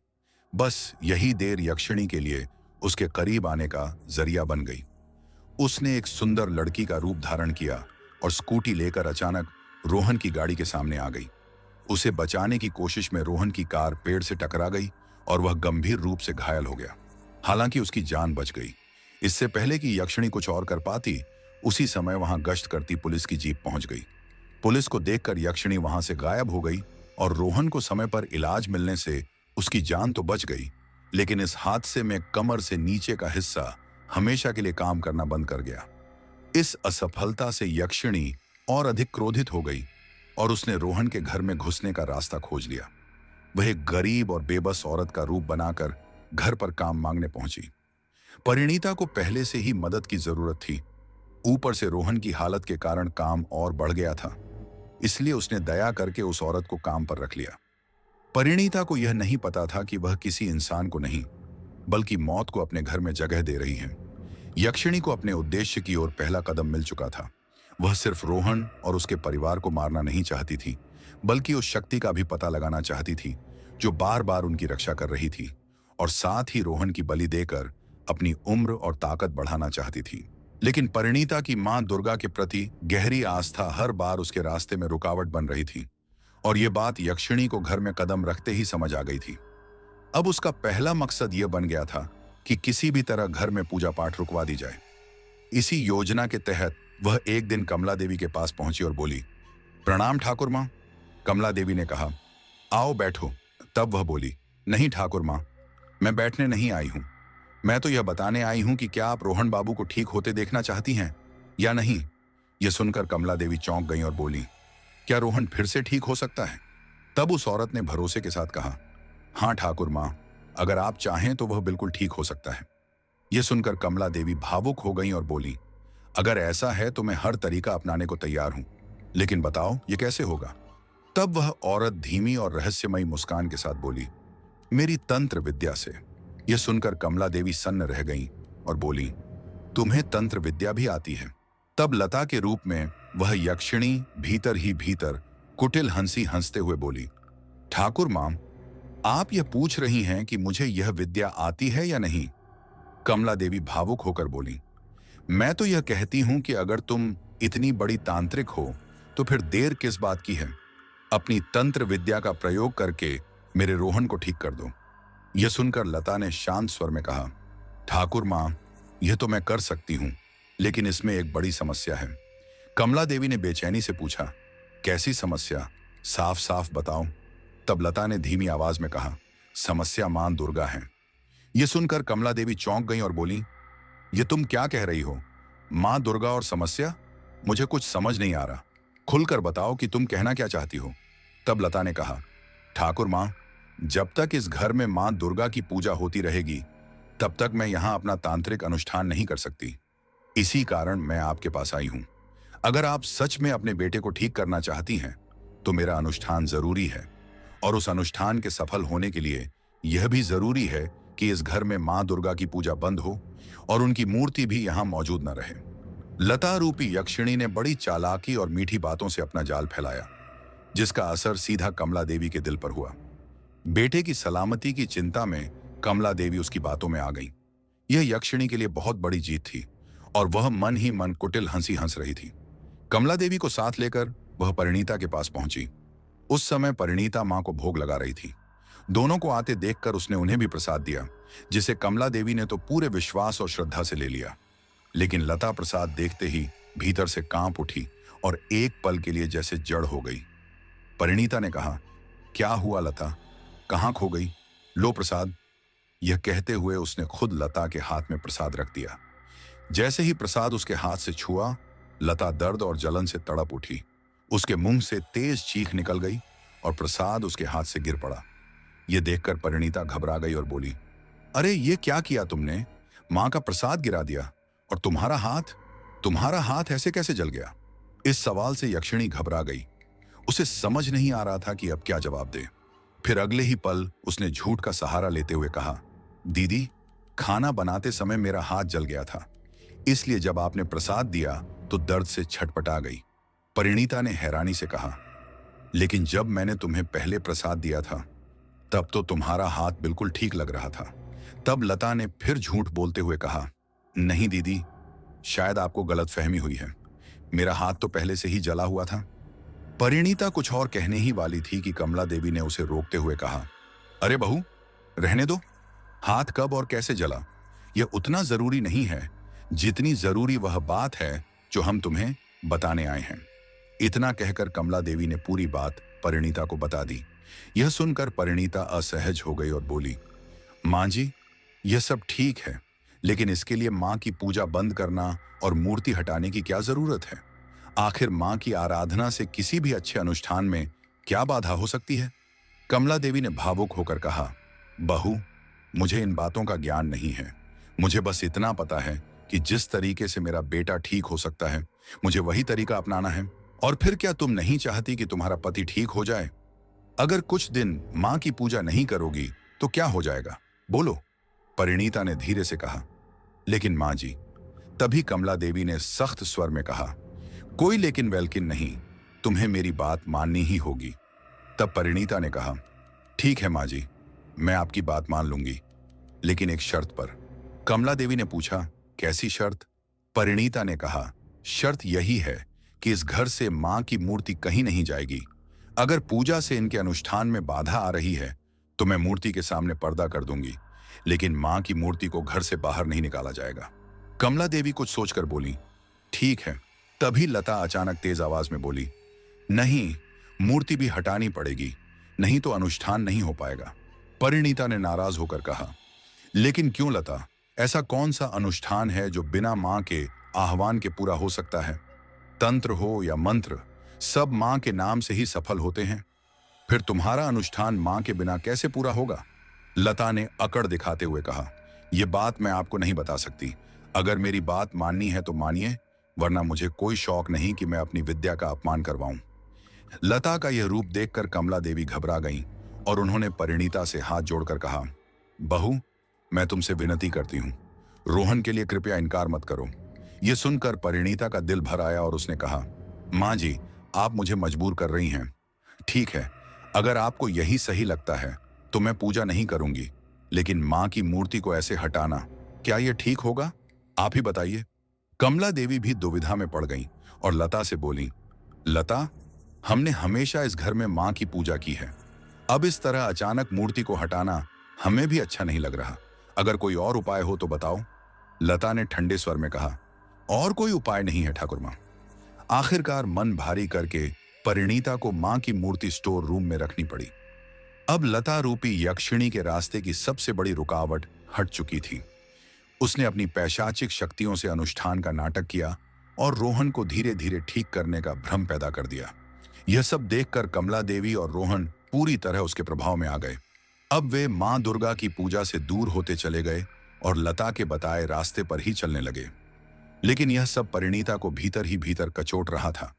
बस यही देर यक्षिणी के लिए उसके करीब आने का जरिया बन गई। उसने एक सुंदर लड़की का रूप धारण किया और स्कूटी लेकर अचानक रोहन की गाड़ी के सामने आ गई। उसे बचाने की कोशिश में रोहन की कार पेड़ से टकरा गई और वह गंभीर रूप से घायल हो गया। हालांकि उसकी जान बच गई। इससे पहले कि यक्षिणी कुछ और कर पाती, उसी समय वहां गश्त करती पुलिस की जीप पहुंच गई। पुलिस को देखकर यक्षिणी वहां से गायब हो गई और रोहन को समय पर इलाज मिलने से उसकी जान तो बच गई, लेकिन इस हादसे में कमर से नीचे का हिस्सा हमेशा के लिए काम करना बंद कर गया। इस असफलता से यक्षिणी और अधिक क्रोधित हो गई और उसने रोहन के घर में घुसने का रास्ता खोज लिया। वह एक गरीब और बेबस औरत का रूप बनाकर घर पर काम मांगने पहुंची। परिणीता को पहले से ही मदद की जरूरत थी। ऊपर से रोहन की हालत के कारण काम और बढ़ गया था, इसलिए उसने दया करके उस औरत को काम पर रख लिया। परिणीता को यह नहीं पता था कि वह किसी इंसान को नहीं, बल्कि मौत को अपने घर में जगह दे रही है। यक्षिणी को अपने उद्देश्य की ओर पहला कदम मिल चुका था। वह सिर्फ रोहन और उसके परिवार को मारना नहीं चाहती थी, बल्कि उस शक्ति का भी पता लगाना चाहती थी जो बार बार उनकी रक्षा कर रही थी, और साथ ही रोहन की बलि देकर अपनी उम्र और ताकत बढ़ाना चाहती थी। लेकिन परिणीता की मां दुर्गा के प्रति गहरी आस्था हर बार उसके रास्ते में रुकावट बन रही थी, और ये बात यक्षिणी को घर में कदम रखते ही समझ आ गई थी। अब उसका पहला मकसद यह बन गया था कि किसी भी तरह घर में पूजा पाठ रुकवा दी जाए। इसी योजना के तहत वह एक दिन कमला देवी के पास पहुंची और बोली, प्रणाम ठाकुर मां। कमला देवी ने कहा, आओ बैठो। तब वह बोली, नहीं ठाकुर मां, मैं बैठने नहीं आई हूं। मैं तो यह बताने आई हूं कि क्या आप रोहन बाबू को ठीक होते देखना चाहती हैं या नहीं। यह सुनकर कमला देवी चौंक गई और बोली, क्या रोहन फिर से ठीक हो सकता है? तब उस औरत ने भरोसे के साथ कहा, हाँ ठाकुर मां, अगर आप चाहें तो वह बिल्कुल ठीक हो सकता है। यह सुनकर कमला देवी भावुक हो गई और बोली, अगर ऐसा है तो मैं हर तरीका अपनाने को तैयार हूं, लेकिन बताओ ये कैसे होगा। तब वह औरत धीमी और रहस्यमयी मुस्कान के साथ बोली, मेरी तंत्र विद्या से। यह सुनकर कमला देवी सन्न रह गईं और बोली, तुम्हें तंत्र विद्या भी आती है? तब लता के रूप में वह यक्षिणी भीतर ही भीतर कुटिल हंसी हंसते हुए बोली, ठाकुर मां, आप यह पूछ रही हैं कि मुझे यह विद्या आती है या नहीं? कमला देवी भावुक होकर बोली, मैं तो यह कहती हूं कि अगर तुम इतनी बड़ी तांत्रिक हो तो फिर देर किस बात की है। अपनी तंत्र विद्या का प्रयोग करके मेरे रोहन को ठीक कर दो। यह सुनकर लता ने शांत स्वर में कहा, ठाकुर मां, यह तो मैं कर सकती हूं, लेकिन इसमें एक बड़ी समस्या है। कमला देवी ने बेचैनी से पूछा, कैसी समस्या? साफ साफ बताओ। तब लता ने धीमी आवाज में कहा, समस्या मां दुर्गा है। यह सुनकर कमला देवी चौंक गई और बोली, ये तुम क्या कह रही हो? मां दुर्गा और समस्या? मुझे कुछ समझ नहीं आ रहा। खुलकर बताओ कि तुम कहना क्या चाहती हो। तब लता ने कहा, ठाकुर मां, जब तक इस घर में मां दुर्गा की पूजा होती रहेगी, तब तक मैं यहां अपना तांत्रिक अनुष्ठान नहीं कर सकती। इसी कारण मैं आपके पास आई हूं। अगर आप सच में अपने बेटे को ठीक करना चाहती हैं, तो मेरा अनुष्ठान जरूरी है, और उस अनुष्ठान के सफल होने के लिए यह भी जरूरी है कि इस घर में मां दुर्गा की पूजा बंद हो और उनकी मूर्ति भी यहां मौजूद न रहे। लता रूपी यक्षिणी ने बड़ी चालाकी और मीठी बातों से अपना जाल फैलाया, जिसका असर सीधा कमला देवी के दिल पर हुआ। बेटे की सलामती की चिंता में कमला देवी उसकी बातों में आ गई। यह यक्षिणी के लिए बहुत बड़ी जीत थी, और वह मन ही मन कुटिल हंसी हंस रही थी। कमला देवी को साथ लेकर वह परिणीता के पास पहुंची। उस समय परिणीता मां को भोग लगा रही थी। दोनों को आते देखकर उसने उन्हें भी प्रसाद दिया, जिसे कमला देवी ने तो पूरे विश्वास और श्रद्धा से ले लिया। लेकिन लता प्रसाद देखते ही भीतर से कांप उठी और एक पल के लिए जैसे जड़ हो गई। परिणीता ने कहा, क्या हुआ लता, कहां खो गई? लो प्रसाद। यह कहते हुए उसने खुद लता के हाथ में प्रसाद रख दिया। जैसे ही प्रसाद उसके हाथ से छुआ, लता दर्द और जलन से तड़प उठी। उसके मुंह से तेज चीख निकल गई और प्रसाद उसके हाथ से गिर पड़ा। यह देखकर परिणीता घबरा गई और बोली, अरे ये क्या किया तुमने? मां का प्रसाद गिरा दिया, और तुम्हारा हाथ ऐसे कैसे जल गया? इस सवाल से यक्षिणी घबरा गई। उसे समझ नहीं आ रहा था कि अब क्या जवाब दे। फिर अगले ही पल उसने झूठ का सहारा लेते हुए कहा, दीदी, खाना बनाते समय मेरा हाथ जल गया था, इसलिए जब आपने प्रसाद दिया तो दर्द से छटपटा गई। परिणीता ने हैरानी से कहा, लेकिन जब मैंने तुम्हें पहले प्रसाद दिया था, तब तो तुम्हारा हाथ बिल्कुल ठीक लग रहा था। तब लता ने फिर झूठ बोलते हुए कहा, नहीं दीदी, शायद आपको गलतफहमी हुई है, मेरा हाथ तो पहले से ही जला हुआ था। परिणीता कुछ और कहने ही वाली थी कि कमला देवी ने उसे रोकते हुए कहा, अरे बहू, रहने दो। हाथ कब और कैसे जला, यह उतना जरूरी नहीं है जितनी जरूरी वह बात है जो हम तुम्हें बताने आए हैं। इतना कहकर कमला देवी ने पूरी बात परिणीता को बता दी। यह सुनकर परिणीता असहज हो गई और बोली, मां जी, यह सब ठीक है, लेकिन इसके लिए मां की पूजा बंद करना और मूर्ति हटाने की क्या जरूरत है? आखिर मां की आराधना से किसी भी अच्छे अनुष्ठान में क्या बाधा हो सकती है? कमला देवी ने भावुक होकर कहा, बहू, मुझे इन बातों का ज्ञान नहीं है। मुझे बस इतना पता है कि जिस तरीके से मेरा बेटा ठीक हो सकता है, मुझे वही तरीका अपनाना है। और फिर क्या तुम नहीं चाहती कि तुम्हारा पति ठीक हो जाए? अगर कुछ दिन मां की पूजा नहीं करोगी तो क्या हो जाएगा, बोलो? परिणीता ने धीरे से कहा। लेकिन मां जी, तभी कमला देवी ने सख्त स्वर में कहा, कोई लेकिन वेलकिन नहीं, तुम्हें मेरी बात माननी ही होगी। तब परिणीता ने कहा, ठीक है मां जी, मैं आपकी बात मान लूंगी, लेकिन एक शर्त पर। कमला देवी ने पूछा, कैसी शर्त? परिणीता ने कहा, शर्त यही है कि इस घर से मां की मूर्ति कहीं नहीं जाएगी। अगर पूजा से इनके अनुष्ठान में बाधा आ रही है तो मैं मूर्ति के सामने पर्दा कर दूंगी, लेकिन मां की मूर्ति को घर से बाहर नहीं निकाला जाएगा। कमला देवी कुछ सोचकर बोली, ठीक है। तभी लता अचानक तेज आवाज में बोली, नहीं, मूर्ति भी हटानी पड़ेगी, नहीं तो अनुष्ठान नहीं हो पाएगा। परिणीता ने नाराज होकर कहा, लेकिन क्यों लता, ऐसा कौन सा अनुष्ठान है जो बिना मां के आह्वान के पूरा हो सकता है? तंत्र हो या मंत्र, सब मां के नाम से ही सफल होते हैं। फिर तुम्हारा अनुष्ठान मां के बिना कैसे पूरा होगा? लता ने अकड़ दिखाते हुए कहा, यह बात मैं आपको नहीं बता सकती। अगर मेरी बात माननी है तो मानिए, वरना मुझे कोई शौक नहीं कि मैं अपनी विद्या का अपमान करवाऊं। लता का यह रूप देखकर कमला देवी घबरा गईं और उन्होंने परिणीता से हाथ जोड़कर कहा, बहू, मैं तुमसे विनती करती हूं, रोहन के लिए कृपया इनकार मत करो। यह सुनकर परिणीता का दिल भर आया और उसने कहा, मां जी, आप मुझे मजबूर कर रही हैं। ठीक है, अगर आपको यही सही लगता है तो मैं पूजा नहीं करूंगी, लेकिन मां की मूर्ति को ऐसे हटाना, क्या यह ठीक होगा? आप ही बताइए। कमला देवी भी दुविधा में पड़ गईं और लता से बोली, लता, हमने हमेशा इस घर में मां की पूजा की है। अब इस तरह अचानक मूर्ति को हटाना हमें भी अच्छा नहीं लग रहा। अगर कोई और उपाय हो तो बताओ। लता ने ठंडे स्वर में कहा, और कोई उपाय नहीं है ठाकुर मां। आखिरकार मन भारी करके परिणीता को मां की मूर्ति स्टोर रूम में रखनी पड़ी। अब लता रूपी यक्षिणी के रास्ते की सबसे बड़ी रुकावट हट चुकी थी। उसने अपनी पैशाचिक शक्तियों से अनुष्ठान का नाटक किया और रोहन को धीरे धीरे ठीक करने का भ्रम पैदा कर दिया। यह सब देखकर कमला देवी और रोहन पूरी तरह उसके प्रभाव में आ गए। अब वे मां दुर्गा की पूजा से दूर होते चले गए और लता के बताए रास्ते पर ही चलने लगे। लेकिन यह सब परिणीता को भीतर ही भीतर कचोट रहा था,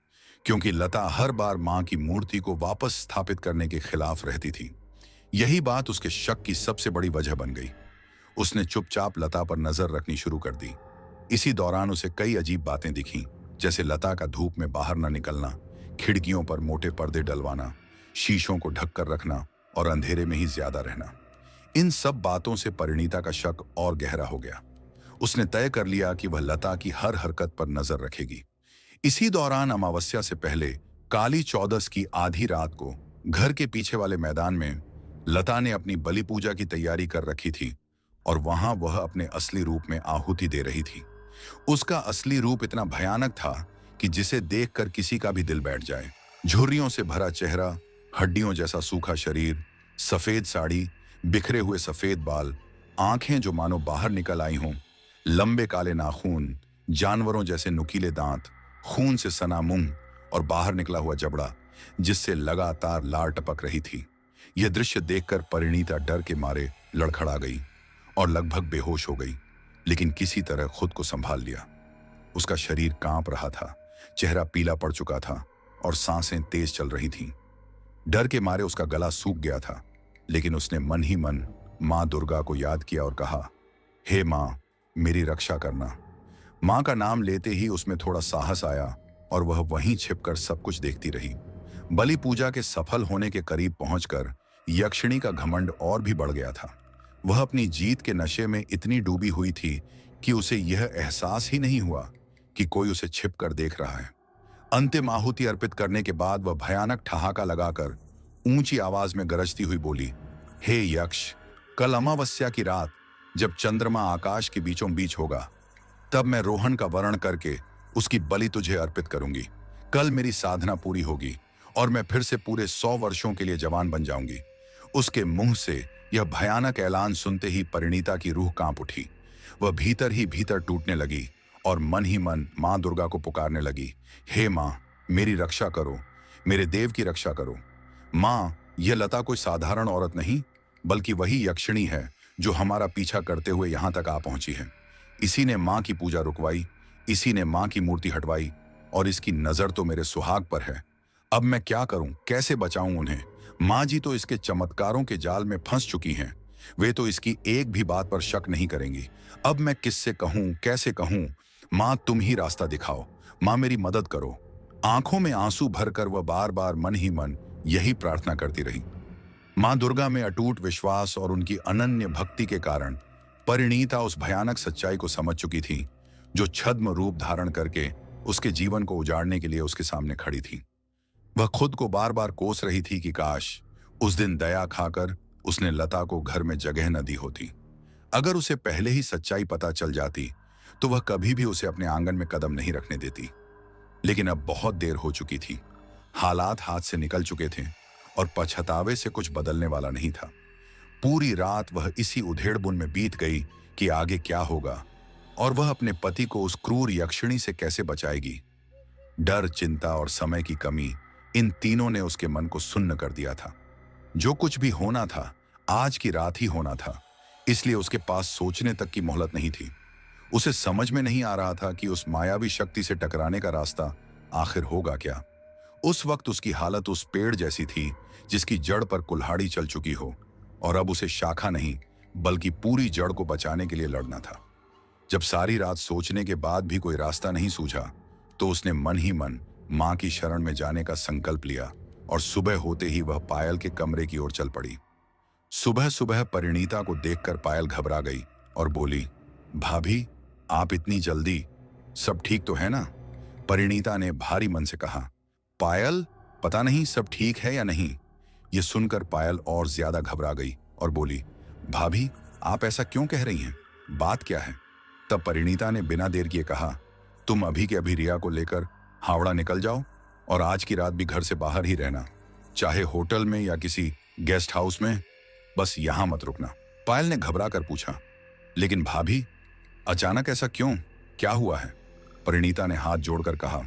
क्योंकि लता हर बार मां की मूर्ति को वापस स्थापित करने के खिलाफ रहती थी। यही बात उसके शक की सबसे बड़ी वजह बन गई। उसने चुपचाप लता पर नजर रखनी शुरू कर दी। इसी दौरान उसे कई अजीब बातें दिखीं, जैसे लता का धूप में बाहर न निकलना, खिड़कियों पर मोटे पर्दे डलवाना, शीशों को ढक कर रखना और अंधेरे में ही ज्यादा रहना। इन सब बातों से परिणीता का शक और गहरा हो गया। उसने तय कर लिया कि वह लता की हर हरकत पर नजर रखेगी। इसी दौरान अमावस्या से पहले काली चौदस की आधी रात को घर के पीछे वाले मैदान में लता ने अपनी बलि पूजा की तैयारी कर रखी थी और वहां वह अपने असली रूप में आहुति दे रही थी। उसका असली रूप इतना भयानक था कि जिसे देखकर किसी का भी दिल बैठ जाए। झुर्रियों से भरा चेहरा, हड्डियों जैसा सूखा शरीर, सफेद साड़ी, बिखरे हुए सफेद बाल, आंखें जो मानो बाहर निकल आई हों, लंबे काले नाखून, जानवरों जैसे नुकीले दांत, खून से सना मुंह और बाहर निकला हुआ जबड़ा जिससे लगातार लार टपक रही थी। यह दृश्य देखकर परिणीता डर के मारे लड़खड़ा गई और लगभग बेहोश हो गई, लेकिन किसी तरह खुद को संभाल लिया। उसका शरीर कांप रहा था, चेहरा पीला पड़ चुका था और सांसें तेज चल रही थीं। डर के मारे उसका गला सूख गया था, लेकिन उसने मन ही मन मां दुर्गा को याद किया और कहा, हे मां, मेरी रक्षा करना। मां का नाम लेते ही उसमें थोड़ा साहस आया और वह वहीं छिपकर सब कुछ देखती रही। बलि पूजा के सफल होने के करीब पहुंचकर यक्षिणी का घमंड और भी बढ़ गया था। वह अपनी जीत के नशे में इतनी डूबी हुई थी कि उसे यह एहसास ही नहीं हुआ कि कोई उसे छिपकर देख रहा है। अंतिम आहुति अर्पित करने के बाद वह भयानक ठहाका लगाकर ऊंची आवाज में गरजती हुई बोली, हे यक्ष, कल अमावस्या की रात जब चंद्रमा आकाश के बीचों बीच होगा, तब मैं रोहन का वरण करके उसकी बलि तुझे अर्पित करूंगी। कल मेरी साधना पूरी होगी और मैं फिर से पूरे 100 वर्षों के लिए जवान बन जाऊंगी। उसके मुंह से यह भयानक ऐलान सुनते ही परिणीता की रूह कांप उठी। वह भीतर ही भीतर टूटने लगी और मन ही मन मां दुर्गा को पुकारने लगी, हे मां, मेरी रक्षा करो, मेरे देव की रक्षा करो। मां, यह लता कोई साधारण औरत नहीं, बल्कि वही यक्षिणी है जो हमारा पीछा करते हुए यहां तक आ पहुंची है। इसी ने मां की पूजा रुकवाई, इसी ने मां की मूर्ति हटवाई और इसकी नजर तो मेरे सुहाग पर है। अब मैं क्या करूं, कैसे बचाऊं उन्हें? मां जी तो इसके चमत्कारों के जाल में फंस चुकी हैं। वे तो इसकी एक भी बात पर शक नहीं करेंगी। अब मैं किससे कहूं, कैसे कहूं? मां, तुम ही रास्ता दिखाओ। मां, मेरी मदद करो। आंखों में आंसू भरकर वह बार बार मन ही मन यही प्रार्थना करती रही। मां दुर्गा में अटूट विश्वास और उनकी अनन्य भक्ति के कारण परिणीता उस भयानक सच्चाई को समझ चुकी थी जो छद्म रूप धारण करके उसके जीवन को उजाड़ने के लिए उसके सामने खड़ी थी। वह खुद को बार बार कोस रही थी कि काश उस दिन दया खाकर उसने लता को घर में जगह न दी होती। अगर उसे पहले ही सच्चाई पता चल जाती तो वह कभी भी उसे अपने आंगन में कदम नहीं रखने देती। लेकिन अब बहुत देर हो चुकी थी। हालात हाथ से निकल चुके थे और पछतावे से कुछ बदलने वाला नहीं था। पूरी रात वह इसी उधेड़बुन में बीत गई कि आगे क्या होगा और वह अपने पति को उस क्रूर यक्षिणी से कैसे बचाएगी। डर, चिंता और समय की कमी, इन तीनों ने उसके मन को सुन्न कर दिया था। जो कुछ भी होना था आज की रात ही होना था, इसलिए उसके पास सोचने तक की मोहलत नहीं थी। उसे समझ में नहीं आ रहा था कि उस मायावी शक्ति से टकराने का रास्ता आखिर होगा क्या। उस वक्त उसकी हालत उस पेड़ जैसी थी जिसकी जड़ पर कुल्हाड़ी चल चुकी हो और अब उसे शाखा नहीं बल्कि पूरी जड़ को बचाने के लिए लड़ना था। जब सारी रात सोचने के बाद भी कोई रास्ता नहीं सूझा तो उसने मन ही मन मां की शरण में जाने का संकल्प लिया और सुबह होते ही वह पायल के कमरे की ओर चल पड़ी। सुबह सुबह परिणीता को देखकर पायल घबरा गई और बोली, भाभी, आप इतनी जल्दी? सब ठीक तो है ना? परिणीता ने भारी मन से कहा। पायल, पता नहीं सब ठीक है या नहीं। यह सुनकर पायल और ज्यादा घबरा गई और बोली, भाभी, आप ऐसा क्यों कह रही हैं? बात क्या है? तब परिणीता ने बिना देर किए कहा, तुम अभी के अभी रिया को लेकर हावड़ा निकल जाओ और आज की रात भी घर से बाहर ही रहना, चाहे होटल में या किसी गेस्ट हाउस में, बस यहां मत रुकना। पायल ने घबरा कर पूछा, लेकिन भाभी, अचानक ऐसा क्यों? क्या हुआ है? परिणीता ने हाथ जोड़कर कहा,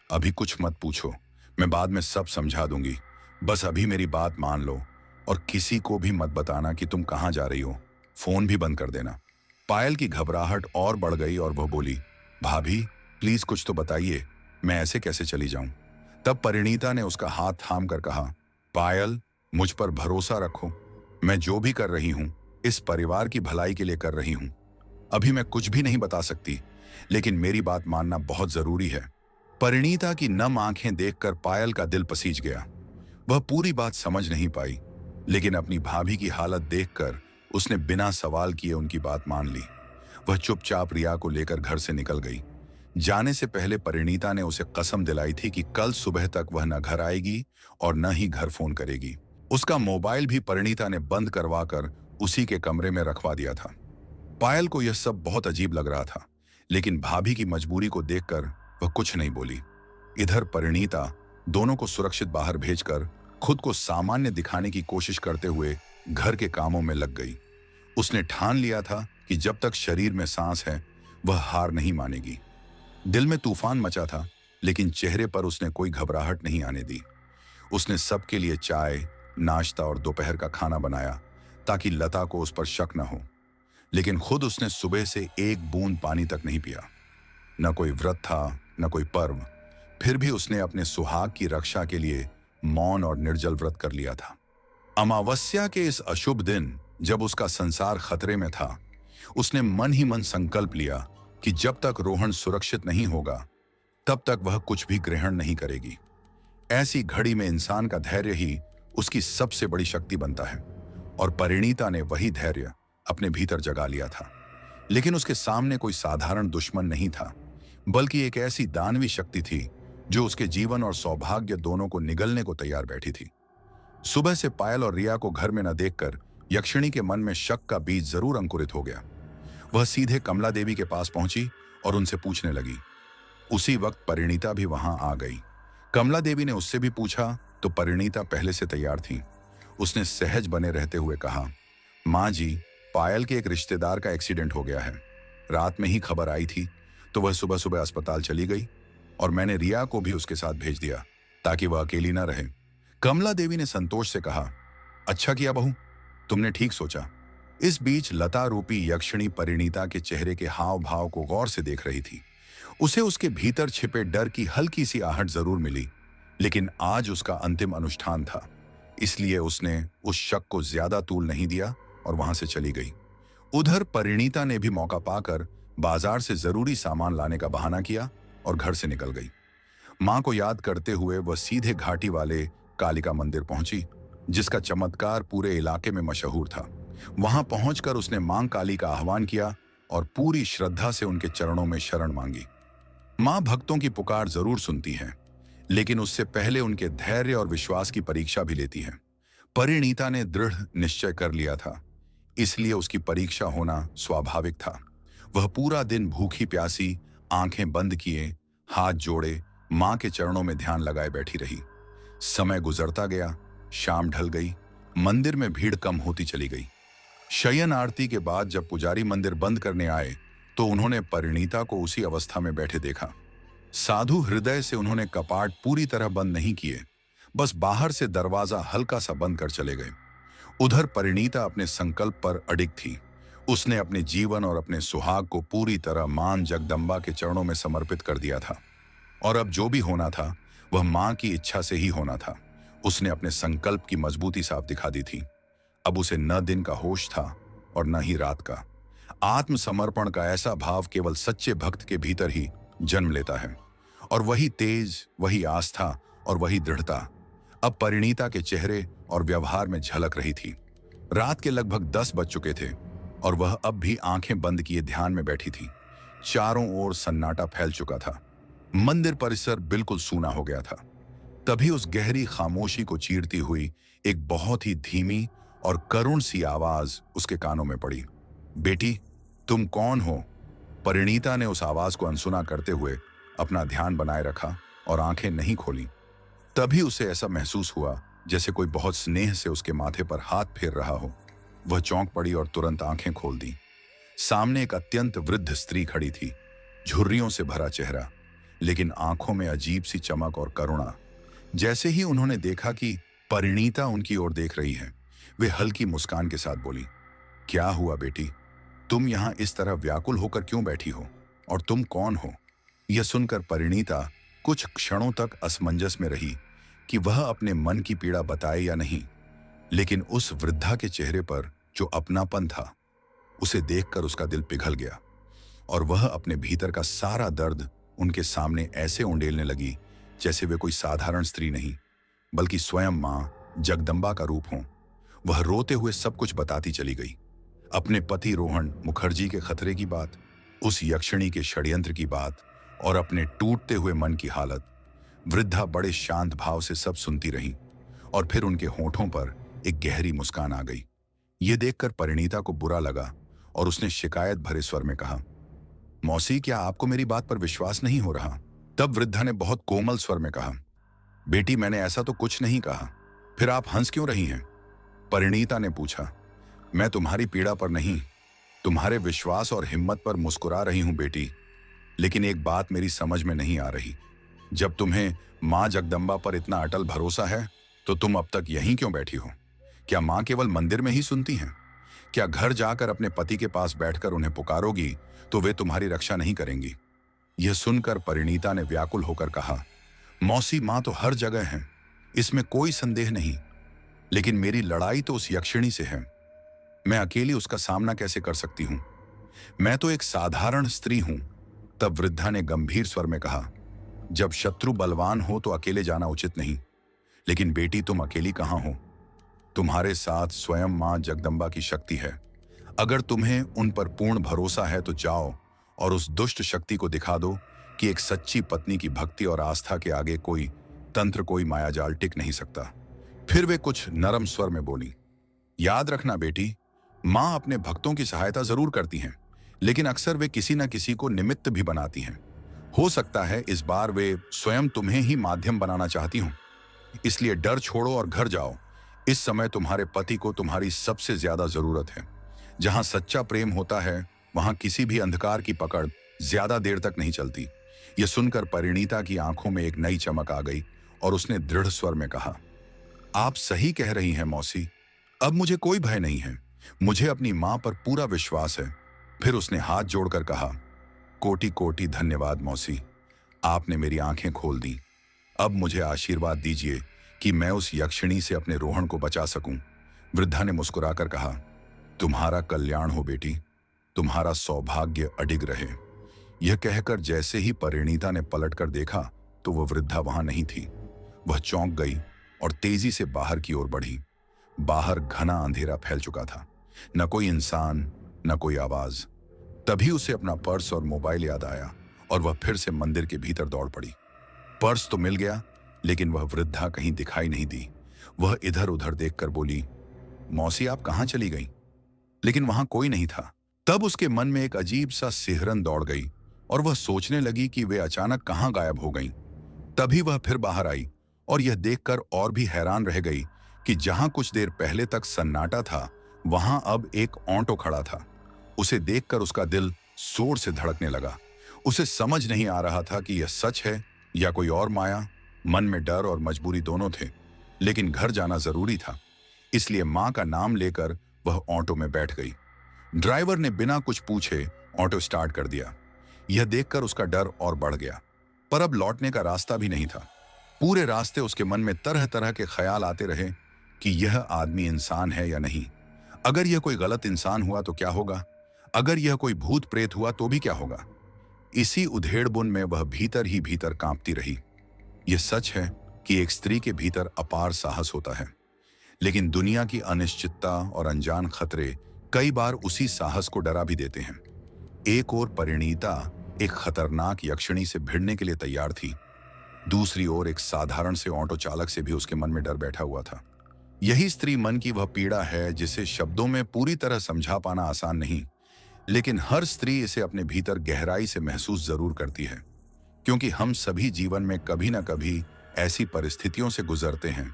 अभी कुछ मत पूछो, मैं बाद में सब समझा दूंगी, बस अभी मेरी बात मान लो। और किसी को भी मत बताना कि तुम कहाँ जा रही हो। फोन भी बंद कर देना। पायल की घबराहट और बढ़ गई और वह बोली, भाभी प्लीज कुछ तो बताइए, मैं ऐसे कैसे चली जाऊं। तब परिणीता ने उसका हाथ थाम कर कहा, पायल मुझ पर भरोसा रखो, मैं जो भी कर रही हूं इस परिवार की भलाई के लिए कर रही हूं। अभी मैं कुछ भी नहीं बता सकती, लेकिन मेरी बात मानना बहुत जरूरी है। परिणीता की नम आंखें देखकर पायल का दिल पसीज गया। वह पूरी बात समझ नहीं पाई, लेकिन अपनी भाभी की हालत देखकर उसने बिना सवाल किए उनकी बात मान ली। वह चुपचाप रिया को लेकर घर से निकल गई। जाने से पहले परिणीता ने उसे कसम दिलाई थी कि कल सुबह तक वह न घर आएगी और न ही घर फोन करेगी। उसका मोबाइल भी परिणीता ने बंद करवाकर उसी के कमरे में रखवा दिया था। पायल को यह सब बहुत अजीब लग रहा था, लेकिन भाभी की मजबूरी को देखकर वह कुछ नहीं बोली। इधर परिणीता दोनों को सुरक्षित बाहर भेजकर खुद को सामान्य दिखाने की कोशिश करते हुए घर के कामों में लग गई। उसने ठान लिया था कि जब तक शरीर में सांस है वह हार नहीं मानेगी। दिल में तूफान मचा था, लेकिन चेहरे पर उसने कोई घबराहट नहीं आने दी। उसने सबके लिए चाय, नाश्ता और दोपहर का खाना बनाया ताकि लता को उस पर शक न हो। लेकिन खुद उसने सुबह से एक बूंद पानी तक नहीं पिया। न कोई व्रत था, न कोई पर्व, फिर भी उसने अपने सुहाग की रक्षा के लिए मौन और निर्जल व्रत कर लिया था। अमावस्या के इस अशुभ दिन जब उसका संसार खतरे में था, उसने मन ही मन संकल्प लिया कि जब तक रोहन सुरक्षित नहीं होगा तब तक वह कुछ भी ग्रहण नहीं करेगी। ऐसी घड़ी में इंसान का धैर्य ही उसकी सबसे बड़ी शक्ति बनता है, और परिणीता ने वही धैर्य अपने भीतर जगा लिया था। लेकिन उसके सामने कोई साधारण दुश्मन नहीं था, बल्कि एक ऐसी दानवी शक्ति थी जो उसके जीवन और सौभाग्य दोनों को निगलने को तैयार बैठी थी। सुबह से पायल और रिया को घर में न देखकर यक्षिणी के मन में शक का बीज जरूर अंकुरित हो गया। वह सीधे कमला देवी के पास पहुंची और उनसे पूछने लगी। उसी वक्त परिणीता भी वहां आ गई। कमला देवी ने उससे भी पूछा तो परिणीता पहले से तैयार थी। उसने सहज बने रहते हुए कहा, माँ जी, पायल के एक रिश्तेदार का एक्सीडेंट हो गया है। रात में ही खबर आई थी तो वह सुबह सुबह अस्पताल चली गई और मैंने रिया को भी उसके साथ भेज दिया ताकि वह अकेली ना रहे। कमला देवी ने संतोष से कहा, अच्छा किया बहू, तुमने ठीक सोचा। इस बीच लता रूपी यक्षिणी परिणीता के चेहरे के हाव भाव को गौर से देख रही थी। उसे उसके भीतर छिपे डर की हल्की सी आहट जरूर मिली, लेकिन आज उसका अंतिम अनुष्ठान था, इसलिए उसने उस शक को ज्यादा तूल नहीं दिया और वहां से चली गई। उधर परिणीता ने भी मौका पाकर बाजार से जरूरी सामान लाने का बहाना किया और घर से निकल गई। मां को याद करते हुए वह सीधे घाटी वाले कालिका मंदिर पहुंची, जिसका चमत्कार पूरे इलाके में मशहूर था। वहां पहुंचकर उसने मां काली का आह्वान किया और पूरी श्रद्धा से उनके चरणों में शरण मांगी। मां भक्तों की पुकार जरूर सुनती हैं, लेकिन उससे पहले उनके धैर्य और विश्वास की परीक्षा भी लेती है। परिणीता ने दृढ़ निश्चय कर लिया था, इसलिए उसकी परीक्षा होना स्वाभाविक था। वह पूरा दिन भूखी प्यासी, आंखें बंद किए, हाथ जोड़े मां के चरणों में ध्यान लगाए बैठी रही। समय गुजरता गया, शाम ढल गई, मंदिर में भीड़ कम होती चली गई। शयन आरती के बाद जब पुजारी मंदिर बंद करने आए तो उन्होंने परिणीता को उसी अवस्था में बैठे देखा। साधु हृदय से उन्होंने कपाट पूरी तरह बंद नहीं किए, बस बाहर से दरवाजा हल्का सा बंद कर चले गए। उधर परिणीता अपने संकल्प पर अडिग थी। उसने अपने जीवन और अपने सुहाग को पूरी तरह मां जगदम्बा के चरणों में समर्पित कर दिया था, और अब जो भी होना था वह मां की इच्छा से ही होना था। उसने अपने संकल्प की मजबूती साफ दिखा दी थी। अब उसे न दिन का होश था और न ही रात का। आत्मसमर्पण का ऐसा भाव केवल सच्चे भक्त के भीतर ही जन्म लेता है, और वही तेज, वही आस्था और वही दृढ़ता अब परिणीता के चेहरे और व्यवहार में झलक रही थी। रात के लगभग 10 बज चुके थे और वह अब भी आंखें बंद किए ध्यान में बैठी थी। चारों ओर सन्नाटा फैल चुका था। मंदिर परिसर बिल्कुल सूना हो गया था। तभी उस गहरी खामोशी को चीरती हुई एक बहुत ही धीमी और करुण सी आवाज उसके कानों में पड़ी। बेटी, तुम कौन हो? परिणीता ने उस आवाज को अनसुना करते हुए अपना ध्यान बनाए रखा और आंखें नहीं खोली। तभी उसे ऐसा महसूस हुआ जैसे कोई बहुत स्नेह से उसके माथे पर हाथ फेर रहा हो। वह चौंक पड़ी और तुरंत आंखें खोल दी। सामने एक अत्यंत वृद्ध स्त्री खड़ी थी, झुर्रियों से भरा चेहरा, लेकिन आंखों में अजीब सी चमक और करुणा। जैसे ही उन्होंने देखा कि परिणीता उनकी ओर देख रही है, वे हल्की मुस्कान के साथ बोली, क्या हुआ बेटी? तुम यहाँ इस तरह व्याकुल होकर क्यों बैठी हो? और तुम कौन हो? यह सुनकर परिणीता कुछ क्षणों तक असमंजस में रही कि वह अपने मन की पीड़ा बताए या नहीं, लेकिन उस वृद्धा के चेहरे पर जो अपनापन था, उसे देखकर उसका दिल पिघल गया और वह अपने भीतर का सारा दर्द उनके सामने ऐसे उंडेलने लगी जैसे वे कोई साधारण स्त्री नहीं, बल्कि स्वयं मां जगदम्बा का रूप हो। वह रोते हुए सब कुछ बताती चली गई, अपने पति रोहन मुखर्जी के खतरे की बात, उस यक्षिणी के षड्यंत्र की बात और अपने टूटते हुए मन की हालत। वृद्धा बड़े शांत भाव से सब सुनती रही और फिर उनके होठों पर एक गहरी मुस्कान आ गई। यह देखकर परिणीता को बुरा लगा और उसने शिकायत भरे स्वर में कहा, मौसी, क्या आपको मेरी बात पर विश्वास नहीं हो रहा? तब वृद्धा ने बहुत कोमल स्वर में कहा, बेटी, मैंने ऐसा तो कुछ नहीं कहा, फिर आप हंस क्यों रही हैं? परिणीता ने पूछा। मैं तुम्हारी पीड़ा पर नहीं, तुम्हारे विश्वास और हिम्मत पर मुस्कुरा रही हूं बेटी। लेकिन एक बात मेरी समझ में नहीं आ रही, जब तुम्हें मां जगदम्बा पर इतना अटल भरोसा है तो तुम अब तक यहीं क्यों बैठी हो? क्या मां केवल मंदिर में ही सुनती हैं? क्या घर जाकर अपने पति के पास बैठकर उन्हें पुकारोगी तो वे तुम्हारी रक्षा नहीं करेंगी? यह सुनकर परिणीता ने व्याकुल होकर कहा, मौसी, मां तो हर जगह है, इसमें कोई संदेह नहीं, लेकिन मेरी लड़ाई तो उस यक्षिणी से है। मैं अकेली उसका सामना कैसे कर सकती हूं? मैं तो एक साधारण स्त्री हूं। तब वृद्धा ने गंभीर स्वर में कहा, जब शत्रु बलवान हो तो अकेले जाना उचित नहीं, लेकिन बेटी, तुम अकेली कहां हो? तुम्हारे साथ स्वयं मां जगदम्बा की शक्ति है। अगर तुम्हें उन पर पूर्ण भरोसा है तो जाओ और उस दुष्ट शक्ति को दिखा दो कि एक सच्ची पत्नी की भक्ति और आस्था के आगे कोई तंत्र, कोई मायाजाल टिक नहीं सकता। फिर वे कुछ नरम स्वर में बोली, याद रखना बेटी, मां अपने भक्तों की सहायता जरूर करती हैं, लेकिन अक्सर वे किसी न किसी को निमित्त भी बनाती हैं। हो सकता है इस बार वे स्वयं तुम्हें ही माध्यम बनाना चाहती हूं, इसलिए डर छोड़ो और घर जाओ। इस समय तुम्हारे पति को तुम्हारी सबसे ज्यादा जरूरत है। जहां सच्चा प्रेम होता है वहां किसी भी अंधकार की पकड़ ज्यादा देर तक नहीं चलती। यह सुनकर परिणीता की आंखों में एक नई चमक आ गई और उसने दृढ़ स्वर में कहा, आप सही कह रही हैं मौसी, अब मुझे कोई भय नहीं है, मुझे अपनी मां पर पूरा विश्वास है। फिर उसने हाथ जोड़कर कहा, कोटि कोटि धन्यवाद मौसी, आपने मेरी आंखें खोल दी। अब मुझे आशीर्वाद दीजिए कि मैं उस यक्षिणी से अपने रोहन को बचा सकूं। वृद्धा ने मुस्कुराकर कहा, तुम्हारा कल्याण हो बेटी, तुम्हारा सौभाग्य अडिग रहे। यह कहकर जैसे ही परिणीता ने पलटकर देखा तो वह वृद्धा वहां नहीं थी। वह चौंक गई और तेजी से बाहर की ओर बढ़ी। बाहर घना अंधेरा फैल चुका था, न कोई इंसान, न कोई आवाज। तभी उसे अपना पर्स और मोबाइल याद आया और वह फिर से मंदिर के भीतर दौड़ पड़ी। पर्स तो मिल गया, लेकिन वह वृद्धा कहीं दिखाई नहीं दी। वह इधर उधर देखकर बोली, मौसी, आप कहां चली गईं? लेकिन वहां कोई नहीं था। तब उसके मन में एक अजीब सा सिहरन दौड़ गई और वह सोचने लगी कि वे अचानक कहां गायब हो गईं। तभी वह फिर बाहर आई और यह देखकर और भी हैरान रह गई कि जहां कुछ देर पहले तक सन्नाटा था, वहां अब एक ऑटो खड़ा था। उसे देखकर उसका दिल जोर से धड़कने लगा। उसे समझ नहीं आ रहा था कि यह सच है या कोई और माया। मन में डर और मजबूरी दोनों थे, लेकिन घर जाना जरूरी था, इसलिए मां का नाम लेकर वह ऑटो में बैठ गई। ड्राइवर ने बिना कुछ पूछे ऑटो स्टार्ट कर दिया। यह देखकर उसका डर और बढ़ गया, पर अब लौटने का रास्ता भी नहीं था। पूरे रास्ते उसके मन में तरह तरह के ख्याल आते रहे कि यह आदमी इंसान है या नहीं। अगर यह कोई गलत इंसान हुआ तो क्या होगा? अगर यह कोई भूत प्रेत हुआ तो भी क्या होगा? इसी उधेड़बुन में वह भीतर ही भीतर कांपती रही। यह सच है कि एक स्त्री के भीतर अपार साहस होता है, लेकिन दुनिया की अनिश्चितता और अनजान खतरे कई बार उसी साहस को डरा भी देते हैं। एक ओर परिणीता एक खतरनाक यक्षिणी से भिड़ने के लिए तैयार थी, दूसरी ओर एक साधारण से ऑटो चालक से भी उसके मन में डर बैठा हुआ था। यही स्त्री मन की वह पीड़ा है जिसे शब्दों में पूरी तरह समझा पाना आसान नहीं, लेकिन हर स्त्री इसे अपने भीतर गहराई से महसूस जरूर करती है, क्योंकि हम सभी जीवन में कभी न कभी ऐसी परिस्थितियों से गुजरते हैं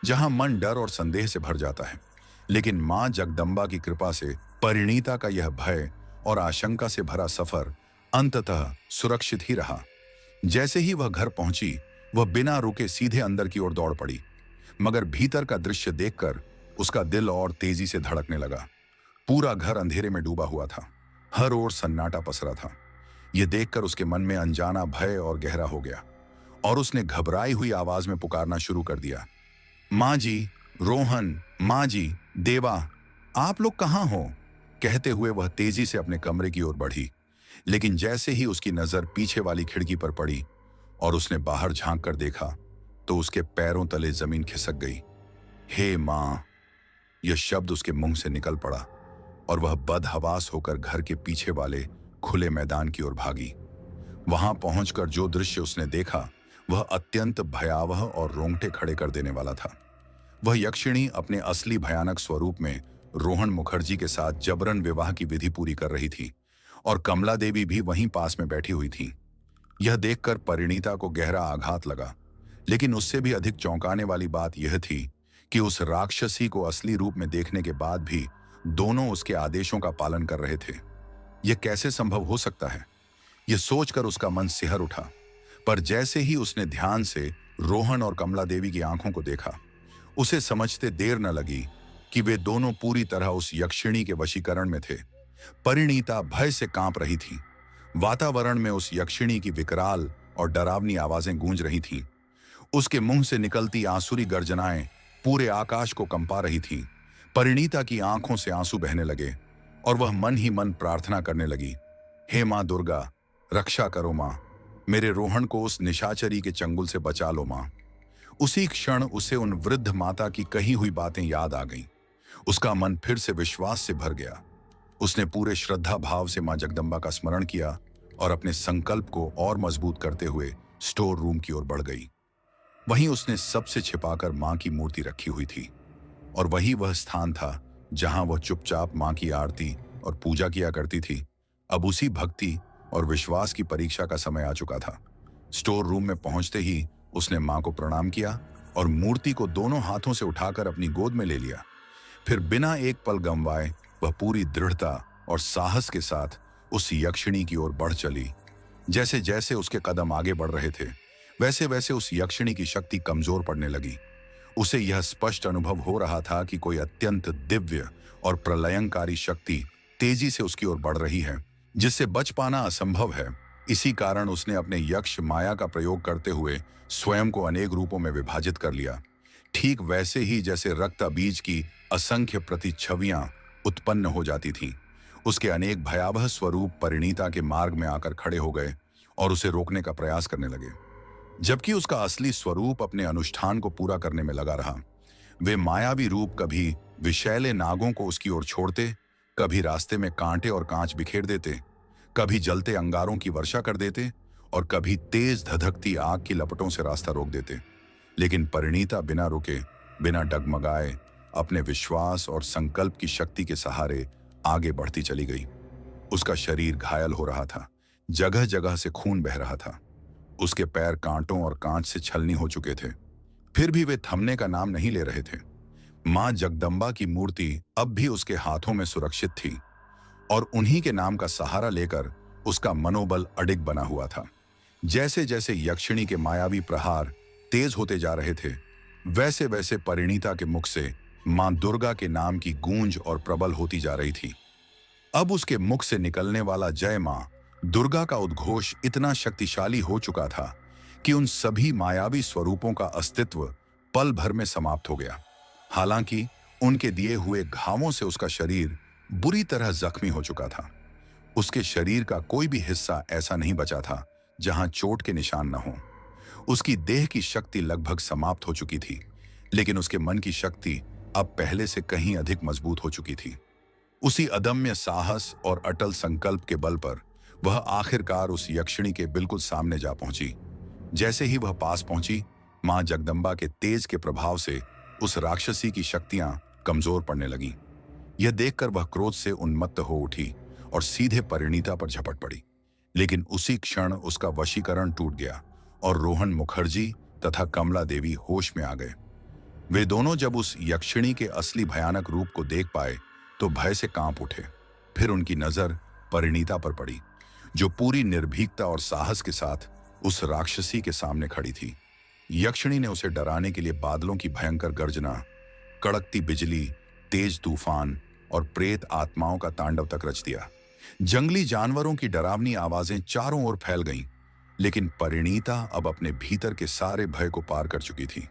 जहां मन डर और संदेह से भर जाता है। लेकिन मां जगदम्बा की कृपा से परिणीता का यह भय और आशंका से भरा सफर अंततः सुरक्षित ही रहा। जैसे ही वह घर पहुंची, वह बिना रुके सीधे अंदर की ओर दौड़ पड़ी, मगर भीतर का दृश्य देखकर उसका दिल और तेजी से धड़कने लगा। पूरा घर अंधेरे में डूबा हुआ था। हर ओर सन्नाटा पसरा था। यह देखकर उसके मन में अनजाना भय और गहरा हो गया और उसने घबराई हुई आवाज में पुकारना शुरू कर दिया, माँ जी, रोहन, माँ जी, देवा, आप लोग कहाँ हो? कहते हुए वह तेजी से अपने कमरे की ओर बढ़ी, लेकिन जैसे ही उसकी नजर पीछे वाली खिड़की पर पड़ी और उसने बाहर झांक कर देखा तो उसके पैरों तले जमीन खिसक गई। हे मां, यह शब्द उसके मुंह से निकल पड़ा और वह बदहवास होकर घर के पीछे वाले खुले मैदान की ओर भागी। वहां पहुंचकर जो दृश्य उसने देखा वह अत्यंत भयावह और रोंगटे खड़े कर देने वाला था। वह यक्षिणी अपने असली भयानक स्वरूप में रोहन मुखर्जी के साथ जबरन विवाह की विधि पूरी कर रही थी और कमला देवी भी वहीं पास में बैठी हुई थी। यह देखकर परिणीता को गहरा आघात लगा, लेकिन उससे भी अधिक चौंकाने वाली बात यह थी कि उस राक्षसी को असली रूप में देखने के बाद भी दोनों उसके आदेशों का पालन कर रहे थे। यह कैसे संभव हो सकता है? यह सोचकर उसका मन सिहर उठा, पर जैसे ही उसने ध्यान से रोहन और कमला देवी की आंखों को देखा, उसे समझते देर न लगी कि वे दोनों पूरी तरह उस यक्षिणी के वशीकरण में थे। परिणीता भय से कांप रही थी। वातावरण में उस यक्षिणी की विकराल और डरावनी आवाजें गूंज रही थीं। उसके मुंह से निकलती आसुरी गर्जनाएं पूरे आकाश को कंपा रही थीं। परिणीता की आंखों से आंसू बहने लगे और वह मन ही मन प्रार्थना करने लगी, हे मां दुर्गा, रक्षा करो मां, मेरे रोहन को उस निशाचरी के चंगुल से बचा लो मां। उसी क्षण उसे उन वृद्ध माता की कही हुई बातें याद आ गईं। उसका मन फिर से विश्वास से भर गया। उसने पूरे श्रद्धा भाव से मां जगदम्बा का स्मरण किया और अपने संकल्प को और मजबूत करते हुए स्टोर रूम की ओर बढ़ गई। वहीं उसने सबसे छिपाकर मां की मूर्ति रखी हुई थी और वही वह स्थान था जहां वह चुपचाप मां की आरती और पूजा किया करती थी। अब उसी भक्ति और विश्वास की परीक्षा का समय आ चुका था। स्टोर रूम में पहुंचते ही उसने मां को प्रणाम किया और मूर्ति को दोनों हाथों से उठाकर अपनी गोद में ले लिया। फिर बिना एक पल गंवाए वह पूरी दृढ़ता और साहस के साथ उस यक्षिणी की ओर बढ़ चली। जैसे जैसे उसके कदम आगे बढ़ रहे थे, वैसे वैसे उस यक्षिणी की शक्ति कमजोर पड़ने लगी। उसे यह स्पष्ट अनुभव हो रहा था कि कोई अत्यंत दिव्य और प्रलयंकारी शक्ति तेजी से उसकी ओर बढ़ रही है, जिससे बच पाना असंभव है। इसी कारण उसने अपने यक्ष माया का प्रयोग करते हुए स्वयं को अनेक रूपों में विभाजित कर लिया, ठीक वैसे ही जैसे रक्त बीज की असंख्य प्रतिच्छवियां उत्पन्न हो जाती थीं। उसके अनेक भयावह स्वरूप परिणीता के मार्ग में आकर खड़े हो गए और उसे रोकने का प्रयास करने लगे, जबकि उसका असली स्वरूप अपने अनुष्ठान को पूरा करने में लगा रहा। वे मायावी रूप कभी विषैले नागों को उसकी ओर छोड़ते, कभी रास्ते में कांटे और कांच बिखेर देते, कभी जलते अंगारों की वर्षा कर देते और कभी तेज धधकती आग की लपटों से रास्ता रोक देते। लेकिन परिणीता बिना रुके, बिना डगमगाए, अपने विश्वास और संकल्प की शक्ति के सहारे आगे बढ़ती चली गई। उसका शरीर घायल हो रहा था, जगह जगह से खून बह रहा था, उसके पैर कांटों और कांच से छलनी हो चुके थे, फिर भी वे थमने का नाम नहीं ले रहे थे। मां जगदम्बा की मूर्ति अब भी उसके हाथों में सुरक्षित थी और उन्हीं के नाम का सहारा लेकर उसका मनोबल अडिग बना हुआ था। जैसे जैसे यक्षिणी के मायावी प्रहार तेज होते जा रहे थे, वैसे वैसे परिणीता के मुख से मां दुर्गा के नाम की गूंज और प्रबल होती जा रही थी। अब उसके मुख से निकलने वाला जय मां दुर्गा का उद्घोष इतना शक्तिशाली हो चुका था कि उन सभी मायावी स्वरूपों का अस्तित्व पल भर में समाप्त हो गया। हालांकि उनके दिए हुए घावों से उसका शरीर बुरी तरह जख्मी हो चुका था। उसके शरीर का कोई भी हिस्सा ऐसा नहीं बचा था जहां चोट के निशान न हो। उसकी देह की शक्ति लगभग समाप्त हो चुकी थी, लेकिन उसके मन की शक्ति अब पहले से कहीं अधिक मजबूत हो चुकी थी। उसी अदम्य साहस और अटल संकल्प के बल पर वह आखिरकार उस यक्षिणी के बिल्कुल सामने जा पहुंची। जैसे ही वह पास पहुंची, मां जगदम्बा के तेज के प्रभाव से उस राक्षसी की शक्तियां कमजोर पड़ने लगीं। यह देखकर वह क्रोध से उन्मत्त हो उठी और सीधे परिणीता पर झपट पड़ी। लेकिन उसी क्षण उसका वशीकरण टूट गया और रोहन मुखर्जी तथा कमला देवी होश में आ गए। वे दोनों जब उस यक्षिणी के असली भयानक रूप को देख पाए तो भय से कांप उठे। फिर उनकी नजर परिणीता पर पड़ी, जो पूरी निर्भीकता और साहस के साथ उस राक्षसी के सामने खड़ी थी। यक्षिणी ने उसे डराने के लिए बादलों की भयंकर गर्जना, कड़कती बिजली, तेज तूफान और प्रेत आत्माओं का तांडव तक रच दिया। जंगली जानवरों की डरावनी आवाजें चारों ओर फैल गईं, लेकिन परिणीता अब अपने भीतर के सारे भय को पार कर चुकी थी।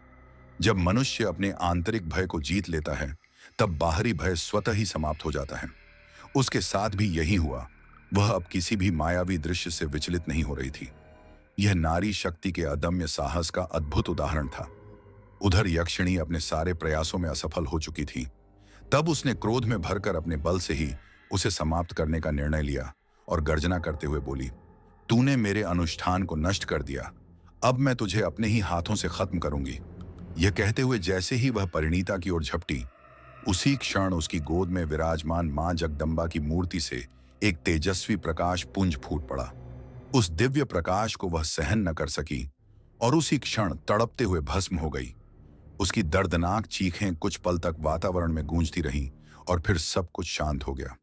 जब मनुष्य अपने आंतरिक भय को जीत लेता है, तब बाहरी भय स्वतः ही समाप्त हो जाता है। उसके साथ भी यही हुआ। वह अब किसी भी मायावी दृश्य से विचलित नहीं हो रही थी। यह नारी शक्ति के अदम्य साहस का अद्भुत उदाहरण था। उधर यक्षिणी अपने सारे प्रयासों में असफल हो चुकी थी। तब उसने क्रोध में भरकर अपने बल से ही उसे समाप्त करने का निर्णय लिया और गर्जना करते हुए बोली, तूने मेरे अनुष्ठान को नष्ट कर दिया। अब मैं तुझे अपने ही हाथों से खत्म करूंगी। यह कहते हुए जैसे ही वह परिणीता की ओर झपटी, उसी क्षण उसकी गोद में विराजमान मां जगदम्बा की मूर्ति से एक तेजस्वी प्रकाश पुंज फूट पड़ा। उस दिव्य प्रकाश को वह सहन न कर सकी और उसी क्षण तड़पते हुए भस्म हो गई। उसकी दर्दनाक चीखें कुछ पल तक वातावरण में गूंजती रहीं और फिर सब कुछ शांत हो गया।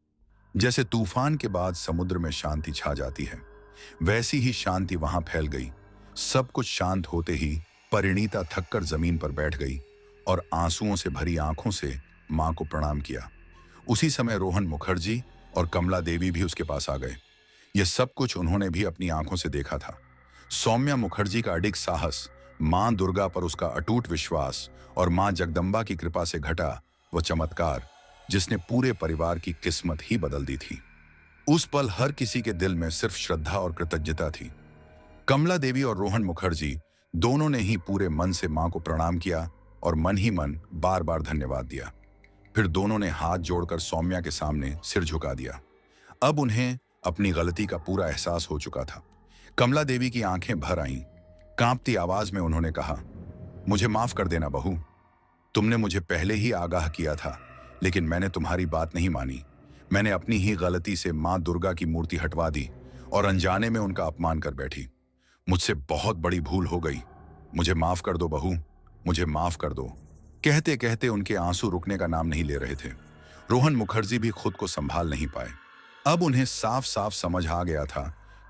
जैसे तूफान के बाद समुद्र में शांति छा जाती है, वैसी ही शांति वहां फैल गई। सब कुछ शांत होते ही परिणीता थककर जमीन पर बैठ गई और आंसुओं से भरी आंखों से मां को प्रणाम किया। उसी समय रोहन मुखर्जी और कमला देवी भी उसके पास आ गए। यह सब कुछ उन्होंने भी अपनी आंखों से देखा था। सौम्या मुखर्जी का अडिग साहस, मां दुर्गा पर उसका अटूट विश्वास और मां जगदम्बा की कृपा से घटा वह चमत्कार जिसने पूरे परिवार की किस्मत ही बदल दी थी। उस पल हर किसी के दिल में सिर्फ श्रद्धा और कृतज्ञता थी। कमला देवी और रोहन मुखर्जी दोनों ने ही पूरे मन से मां को प्रणाम किया और मन ही मन बार बार धन्यवाद दिया। फिर दोनों ने हाथ जोड़कर सौम्या के सामने सिर झुका दिया। अब उन्हें अपनी गलती का पूरा एहसास हो चुका था। कमला देवी की आंखें भर आईं। कांपती आवाज में उन्होंने कहा, मुझे माफ कर देना बहू। तुमने मुझे पहले ही आगाह किया था, लेकिन मैंने तुम्हारी बात नहीं मानी। मैंने अपनी ही गलती से मां दुर्गा की मूर्ति हटवा दी और अनजाने में उनका अपमान कर बैठी। मुझसे बहुत बड़ी भूल हो गई। मुझे माफ कर दो बहू, मुझे माफ कर दो। कहते कहते उनके आंसू रुकने का नाम नहीं ले रहे थे। रोहन मुखर्जी भी खुद को संभाल नहीं पाए। अब उन्हें साफ साफ समझ आ गया था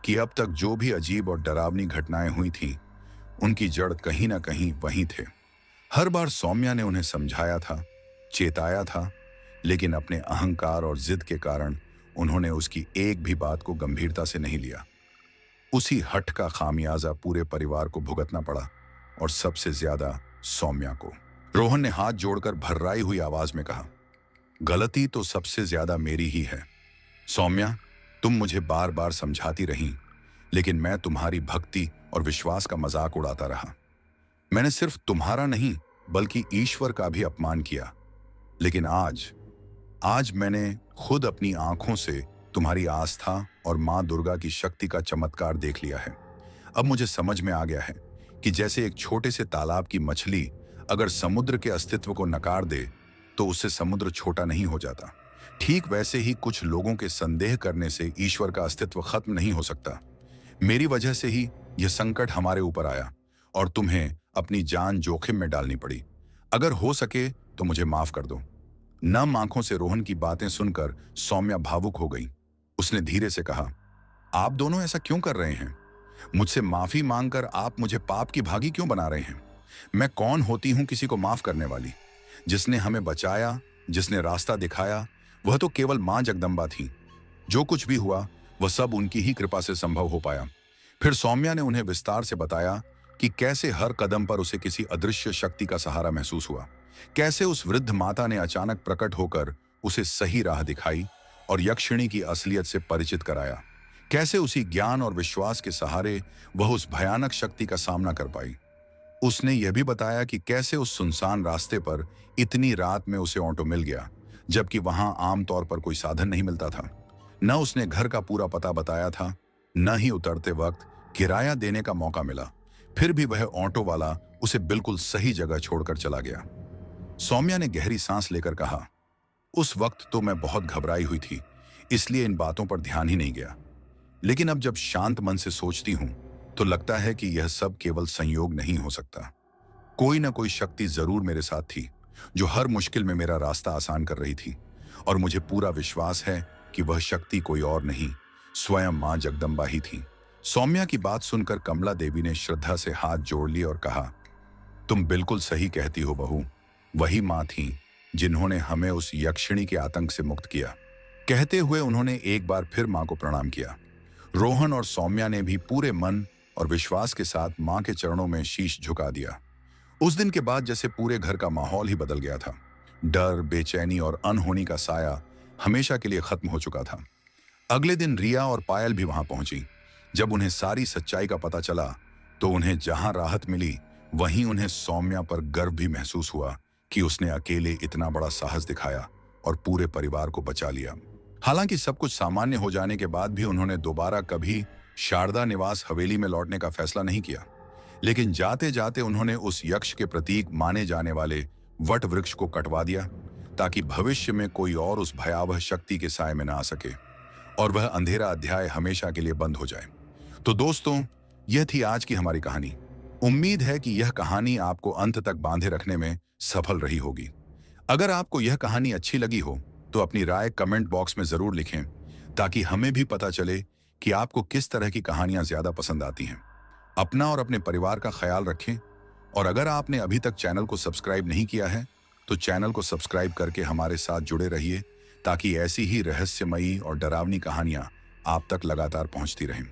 कि अब तक जो भी अजीब और डरावनी घटनाएं हुई थीं, उनकी जड़ कहीं ना कहीं वहीं थे। हर बार सौम्या ने उन्हें समझाया था, चेताया था, लेकिन अपने अहंकार और जिद के कारण उन्होंने उसकी एक भी बात को गंभीरता से नहीं लिया। उसी हठ का खामियाजा पूरे परिवार को भुगतना पड़ा और सबसे ज्यादा सौम्या को। रोहन ने हाथ जोड़कर भर्राई हुई आवाज में कहा, गलती तो सबसे ज्यादा मेरी ही है। सौम्या, तुम मुझे बार बार समझाती रही, लेकिन मैं तुम्हारी भक्ति और विश्वास का मजाक उड़ाता रहा। मैंने सिर्फ तुम्हारा नहीं बल्कि ईश्वर का भी अपमान किया। लेकिन आज मैंने खुद अपनी आंखों से तुम्हारी आस्था और मां दुर्गा की शक्ति का चमत्कार देख लिया है। अब मुझे समझ में आ गया है कि जैसे एक छोटे से तालाब की मछली अगर समुद्र के अस्तित्व को नकार दे तो उससे समुद्र छोटा नहीं हो जाता, ठीक वैसे ही कुछ लोगों के संदेह करने से ईश्वर का अस्तित्व खत्म नहीं हो सकता। मेरी वजह से ही यह संकट हमारे ऊपर आया और तुम्हें अपनी जान जोखिम में डालनी पड़ी। अगर हो सके तो मुझे माफ कर दो। नम आंखों से रोहन की बातें सुनकर सौम्या भावुक हो गई। उसने धीरे से कहा, आप दोनों ऐसा क्यों कर रहे हैं? मुझसे माफी मांगकर आप मुझे पाप की भागी क्यों बना रहे हैं? मैं कौन होती हूं किसी को माफ करने वाली? जिसने हमें बचाया, जिसने रास्ता दिखाया, वह तो केवल मां जगदम्बा थी। जो कुछ भी हुआ वह सब उनकी ही कृपा से संभव हो पाया। फिर सौम्या ने उन्हें विस्तार से बताया कि कैसे हर कदम पर उसे किसी अदृश्य शक्ति का सहारा महसूस हुआ, कैसे उस वृद्ध माता ने अचानक प्रकट होकर उसे सही राह दिखाई और यक्षिणी की असलियत से परिचित कराया, कैसे उसी ज्ञान और विश्वास के सहारे वह उस भयानक शक्ति का सामना कर पाई। उसने यह भी बताया कि कैसे उस सुनसान रास्ते पर इतनी रात में उसे ऑटो मिल गया, जबकि वहां आमतौर पर कोई साधन नहीं मिलता था। न उसने घर का पूरा पता बताया था, न ही उतरते वक्त किराया देने का मौका मिला। फिर भी वह ऑटो वाला उसे बिल्कुल सही जगह छोड़कर चला गया। सौम्या ने गहरी सांस लेकर कहा, उस वक्त तो मैं बहुत घबराई हुई थी, इसलिए इन बातों पर ध्यान ही नहीं गया। लेकिन अब जब शांत मन से सोचती हूं तो लगता है कि यह सब केवल संयोग नहीं हो सकता। कोई ना कोई शक्ति जरूर मेरे साथ थी जो हर मुश्किल में मेरा रास्ता आसान कर रही थी, और मुझे पूरा विश्वास है कि वह शक्ति कोई और नहीं, स्वयं मां जगदम्बा ही थी। सौम्या की बात सुनकर कमला देवी ने श्रद्धा से हाथ जोड़ लिए और कहा, तुम बिल्कुल सही कहती हो बहू, वही मां थी जिन्होंने हमें उस यक्षिणी के आतंक से मुक्त किया। कहते हुए उन्होंने एक बार फिर मां को प्रणाम किया। रोहन और सौम्या ने भी पूरे मन और विश्वास के साथ मां के चरणों में शीश झुका दिया। उस दिन के बाद जैसे पूरे घर का माहौल ही बदल गया था। डर, बेचैनी और अनहोनी का साया हमेशा के लिए खत्म हो चुका था। अगले दिन रिया और पायल भी वहां पहुंची। जब उन्हें सारी सच्चाई का पता चला तो उन्हें जहां राहत मिली वहीं उन्हें सौम्या पर गर्व भी महसूस हुआ कि उसने अकेले इतना बड़ा साहस दिखाया और पूरे परिवार को बचा लिया। हालांकि सब कुछ सामान्य हो जाने के बाद भी उन्होंने दोबारा कभी शारदा निवास हवेली में लौटने का फैसला नहीं किया, लेकिन जाते जाते उन्होंने उस यक्ष के प्रतीक माने जाने वाले वट वृक्ष को कटवा दिया ताकि भविष्य में कोई और उस भयावह शक्ति के साए में ना आ सके और वह अंधेरा अध्याय हमेशा के लिए बंद हो जाए। तो दोस्तों, यह थी आज की हमारी कहानी। उम्मीद है कि यह कहानी आपको अंत तक बांधे रखने में सफल रही होगी। अगर आपको यह कहानी अच्छी लगी हो तो अपनी राय कमेंट बॉक्स में जरूर लिखें ताकि हमें भी पता चले कि आपको किस तरह की कहानियां ज्यादा पसंद आती हैं। अपना और अपने परिवार का ख्याल रखें और अगर आपने अभी तक चैनल को सब्सक्राइब नहीं किया है तो चैनल को सब्सक्राइब करके हमारे साथ जुड़े रहिए ताकि ऐसी ही रहस्यमयी और डरावनी कहानियां आप तक लगातार पहुंचती रहें।